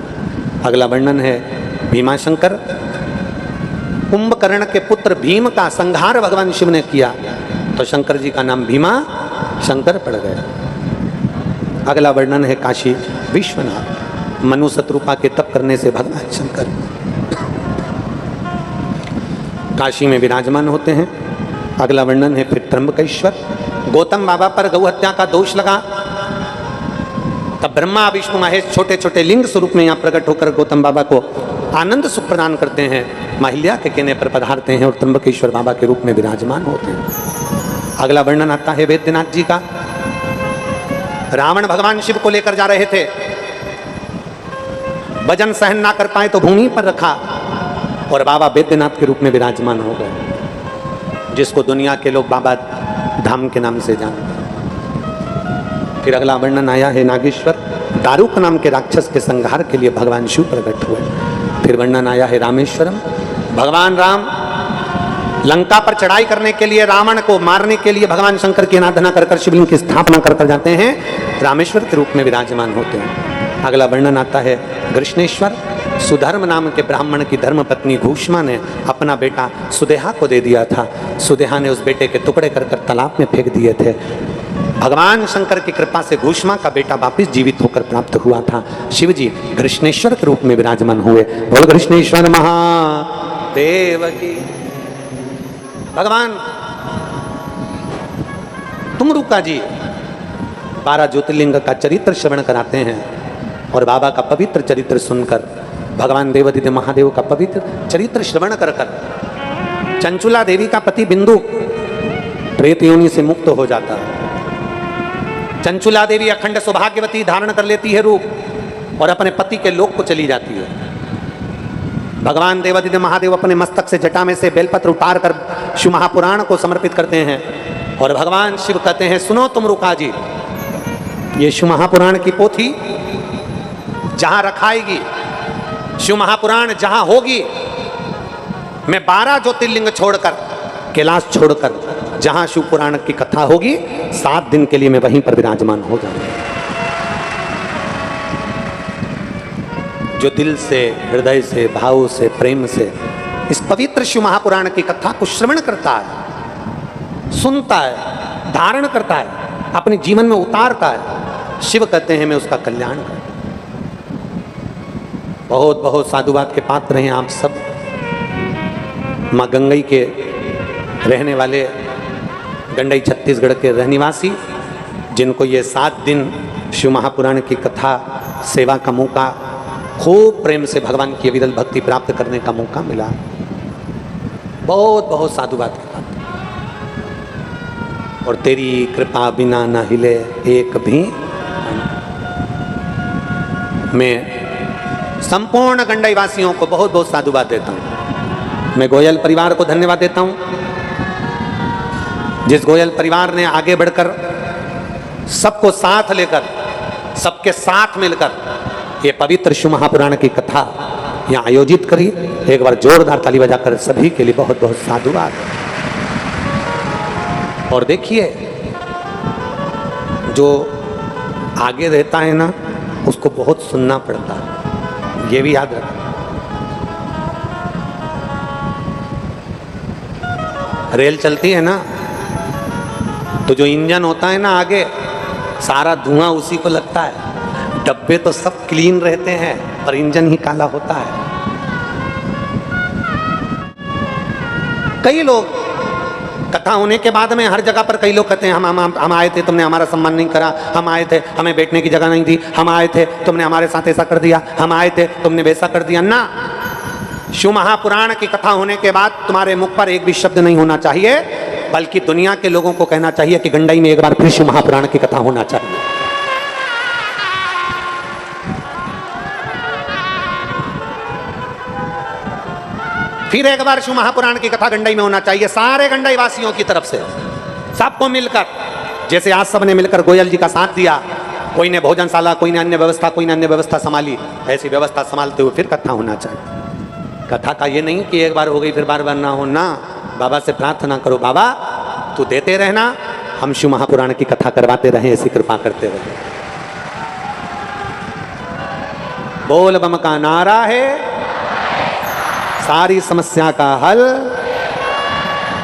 अगला वर्णन है भीमाशंकर। कुंभकर्ण के पुत्र भीम का संहार भगवान शिव ने किया तो शंकर जी का नाम भीमा शंकर पड़ गया। अगला वर्णन है काशी विश्वनाथ। मनु शत्रुपा के तप करने से भगवान शंकर काशी में विराजमान होते हैं। अगला वर्णन है फिर त्र्यंबकेश्वर। गौतम बाबा पर गौ हत्या का दोष लगा तब ब्रह्मा विष्णु महेश छोटे छोटे लिंग स्वरूप में यहाँ प्रकट होकर गौतम बाबा को आनंद सुख प्रदान करते हैं, महिल्या के कहने पर पधारते हैं और त्र्यंबकेश्वर बाबा के रूप में विराजमान होते हैं। अगला वर्णन आता है वैद्यनाथ जी का। रावण भगवान शिव को लेकर जा रहे थे, वजन सहन ना कर पाए तो भूमि पर रखा और बाबा वैद्यनाथ के रूप में विराजमान हो गए, जिसको दुनिया के लोग बाबा धाम के नाम से जानते हैं। फिर अगला वर्णन आया है नागेश्वर, दारुक नाम के राक्षस के संहार के लिए भगवान शिव प्रकट हुए। फिर वर्णन आया है रामेश्वरम, भगवान राम लंका पर चढ़ाई करने के लिए, रावण को मारने के लिए भगवान शंकर की आराधना कर कर शिवलिंग की स्थापना कर कर जाते हैं, रामेश्वर के रूप में विराजमान होते हैं। अगला वर्णन आता है कृष्णेश्वर, सुधर्म नाम के ब्राह्मण की धर्म पत्नी घूष्मा ने अपना बेटा सुदेहा को दे दिया था। सुदेहा ने उस बेटे के टुकड़े कर कर तालाब में फेंक दिए थे। भगवान शंकर की कृपा से घूष्मा का बेटा वापिस जीवित होकर प्राप्त हुआ था। शिव जी कृष्णेश्वर के रूप में विराजमान हुए। बोल कृष्णेश्वर महादेव की। भगवान तुमरुका जी 12 ज्योतिर्लिंग का चरित्र श्रवण कराते हैं और बाबा का पवित्र चरित्र सुनकर, भगवान देवादिदेव महादेव का पवित्र चरित्र श्रवण कर कर चंचुला देवी का पति बिंदु प्रेत योनि से मुक्त हो जाता। चंचुला देवी अखंड सौभाग्यवती धारण कर लेती है रूप और अपने पति के लोक को चली जाती है। भगवान देवादिदेव महादेव अपने मस्तक से जटा में से बेलपत्र उतार कर शिव महापुराण को समर्पित करते हैं और भगवान शिव कहते हैं, सुनो तुमरुका जी, ये शिव महापुराण की पोथी जहां रखाएगी, शिव महापुराण जहां होगी, मैं 12 ज्योतिर्लिंग छोड़कर, कैलाश छोड़कर जहां शिव पुराण की कथा होगी 7 दिन के लिए मैं वहीं पर विराजमान हो जाऊंगा। जो दिल से, हृदय से, भाव से, प्रेम से इस पवित्र शिव महापुराण की कथा को श्रवण करता है, सुनता है, धारण करता है, अपने जीवन में उतारता है, शिव कहते हैं मैं उसका कल्याण करता। बहुत बहुत साधुवाद के पात्र हैं आप सब। माँ गंगई के रहने वाले, गंडई छत्तीसगढ़ के रहनिवासी, जिनको ये 7 दिन शिव महापुराण की कथा सेवा का मौका, खूब प्रेम से भगवान की अविरल भक्ति प्राप्त करने का मौका मिला। बहुत बहुत साधुवाद के पात्र। और तेरी कृपा बिना न हिले एक भी। मैं संपूर्ण गंडई वासियों को बहुत बहुत साधुवाद देता हूँ। मैं गोयल परिवार को धन्यवाद देता हूँ, जिस गोयल परिवार ने आगे बढ़कर सबको साथ लेकर, सबके साथ मिलकर ये पवित्र शिव महापुराण की कथा यहाँ आयोजित करी। एक बार जोरदार ताली बजाकर सभी के लिए बहुत बहुत साधुवाद। और देखिए, जो आगे रहता है ना, उसको बहुत सुनना पड़ता है, ये भी याद रखना। रेल चलती है ना, तो जो इंजन होता है ना आगे, सारा धुआं उसी को लगता है। डब्बे तो सब क्लीन रहते हैं पर इंजन ही काला होता है। कई लोग कथा होने के बाद में हर जगह पर कई लोग कहते हैं हम आए थे, तुमने हमारा सम्मान नहीं करा, हम आए थे, हमें बैठने की जगह नहीं दी, हम आए थे, तुमने हमारे साथ ऐसा कर दिया, हम आए थे, तुमने वैसा कर दिया ना। शिव महापुराण की कथा होने के बाद तुम्हारे मुख पर एक भी शब्द नहीं होना चाहिए, बल्कि दुनिया के लोगों को कहना चाहिए कि गंडई में एक बार फिर शिव महापुराण की कथा होना चाहिए। फिर एक बार शिव महापुराण की कथा गंडई में होना चाहिए, सारे गंडई वासियों की तरफ से, सबको मिलकर। जैसे आज सबने मिलकर गोयल जी का साथ दिया, कोई ने भोजनशाला, कोई ने अन्य व्यवस्था, कोई ने अन्य व्यवस्था संभाली, ऐसी व्यवस्था संभालते हुए फिर कथा होना चाहिए। कथा का ये नहीं कि एक बार हो गई फिर बार बार ना हो ना। बाबा से प्रार्थना करो, बाबा तू देते रहना, हम शिव महापुराण की कथा करवाते रहे, ऐसी कृपा करते रहे। बोल बम का नारा है, सारी समस्या का हल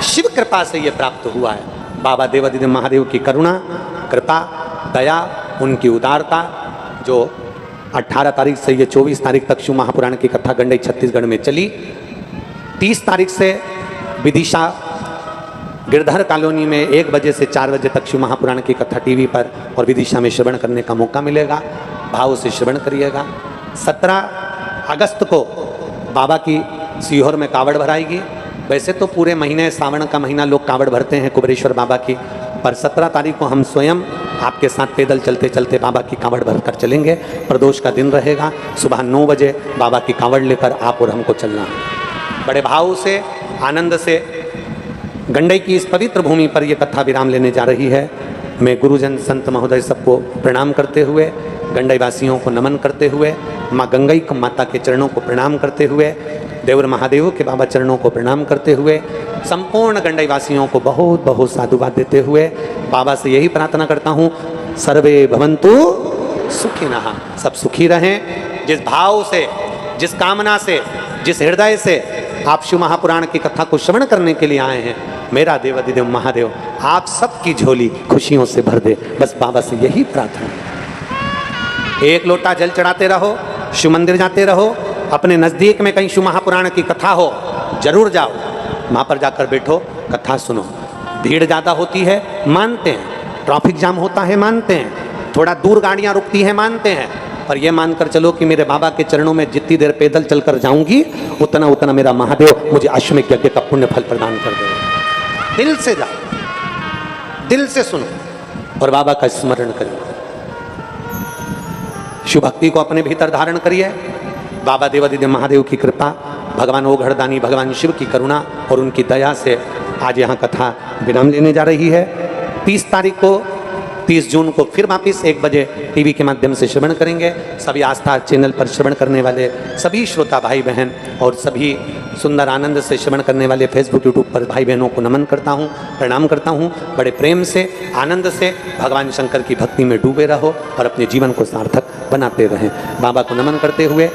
शिव कृपा से ये प्राप्त हुआ है। बाबा देवादिदेव महादेव की करुणा, कृपा, दया, उनकी उदारता, जो 18 तारीख से ये 24 तारीख तक शिव महापुराण की कथा गंडई छत्तीसगढ़ में चली। 30 तारीख से विदिशा गिरधर कॉलोनी में 1 बजे से 4 बजे तक शिव महापुराण की कथा टीवी पर और विदिशा में श्रवण करने का मौका मिलेगा। भाव से श्रवण करिएगा। 17 अगस्त को बाबा की सीहोर में कावड़ भराएगी वैसे तो पूरे महीने सावन का महीना लोग कांवड़ भरते हैं कुबेरेश्वर बाबा की, पर 17 तारीख को हम स्वयं आपके साथ पैदल चलते चलते बाबा की कांवड़ भरकर चलेंगे। प्रदोष का दिन रहेगा, सुबह 9 बजे बाबा की कांवड़ लेकर आप और हमको चलना है। बड़े भाव से, आनंद से गंडई की इस पवित्र भूमि पर यह कथा विराम लेने जा रही है। मैं गुरुजन संत महोदय सबको प्रणाम करते हुए, गंडई वासियों को नमन करते हुए, माँ गंगई माता के चरणों को प्रणाम करते हुए, देवर महादेव के बाबा चरणों को प्रणाम करते हुए, संपूर्ण गंडई वासियों को बहुत बहुत साधुवाद देते हुए बाबा से यही प्रार्थना करता हूँ, सर्वे भवन्तु सुखिनः, सब सुखी रहें। जिस भाव से, जिस कामना से, जिस हृदय से आप शिव महापुराण की कथा को श्रवण करने के लिए आए हैं, मेरा देवाधिदेव महादेव आप सबकी झोली खुशियों से भर दे। बस बाबा से यही प्रार्थना। एक लोटा जल चढ़ाते रहो, शिव मंदिर जाते रहो, अपने नज़दीक में कहीं शिव महापुराण की कथा हो जरूर जाओ, वहाँ पर जाकर बैठो, कथा सुनो। भीड़ ज़्यादा होती है मानते हैं, ट्रैफिक जाम होता है मानते हैं, थोड़ा दूर गाड़ियाँ रुकती हैं मानते हैं, पर यह मानकर चलो कि मेरे बाबा के चरणों में जितनी देर पैदल चलकर जाऊंगी उतना उतना मेरा महादेव मुझे अश्वमेध यज्ञ का पुण्य फल प्रदान कर देगा। दिल से जाओ, दिल से सुनो और बाबा का स्मरण करिए। शिव भक्ति को अपने भीतर धारण करिए। बाबा देवाधिदेव महादेव की कृपा, भगवान ओघड़दानी भगवान शिव की करुणा और उनकी दया से आज यहाँ कथा विराम लेने जा रही है। 30 तारीख को, 30 जून को फिर वापिस 1 बजे टीवी के माध्यम से श्रवण करेंगे। सभी आस्था चैनल पर श्रवण करने वाले सभी श्रोता भाई बहन और सभी सुंदर आनंद से श्रवण करने वाले फेसबुक यूट्यूब पर भाई बहनों को नमन करता हूँ, प्रणाम करता हूँ। बड़े प्रेम से, आनंद से भगवान शंकर की भक्ति में डूबे रहो और अपने जीवन को सार्थक बनाते रहें। बाबा को नमन करते हुए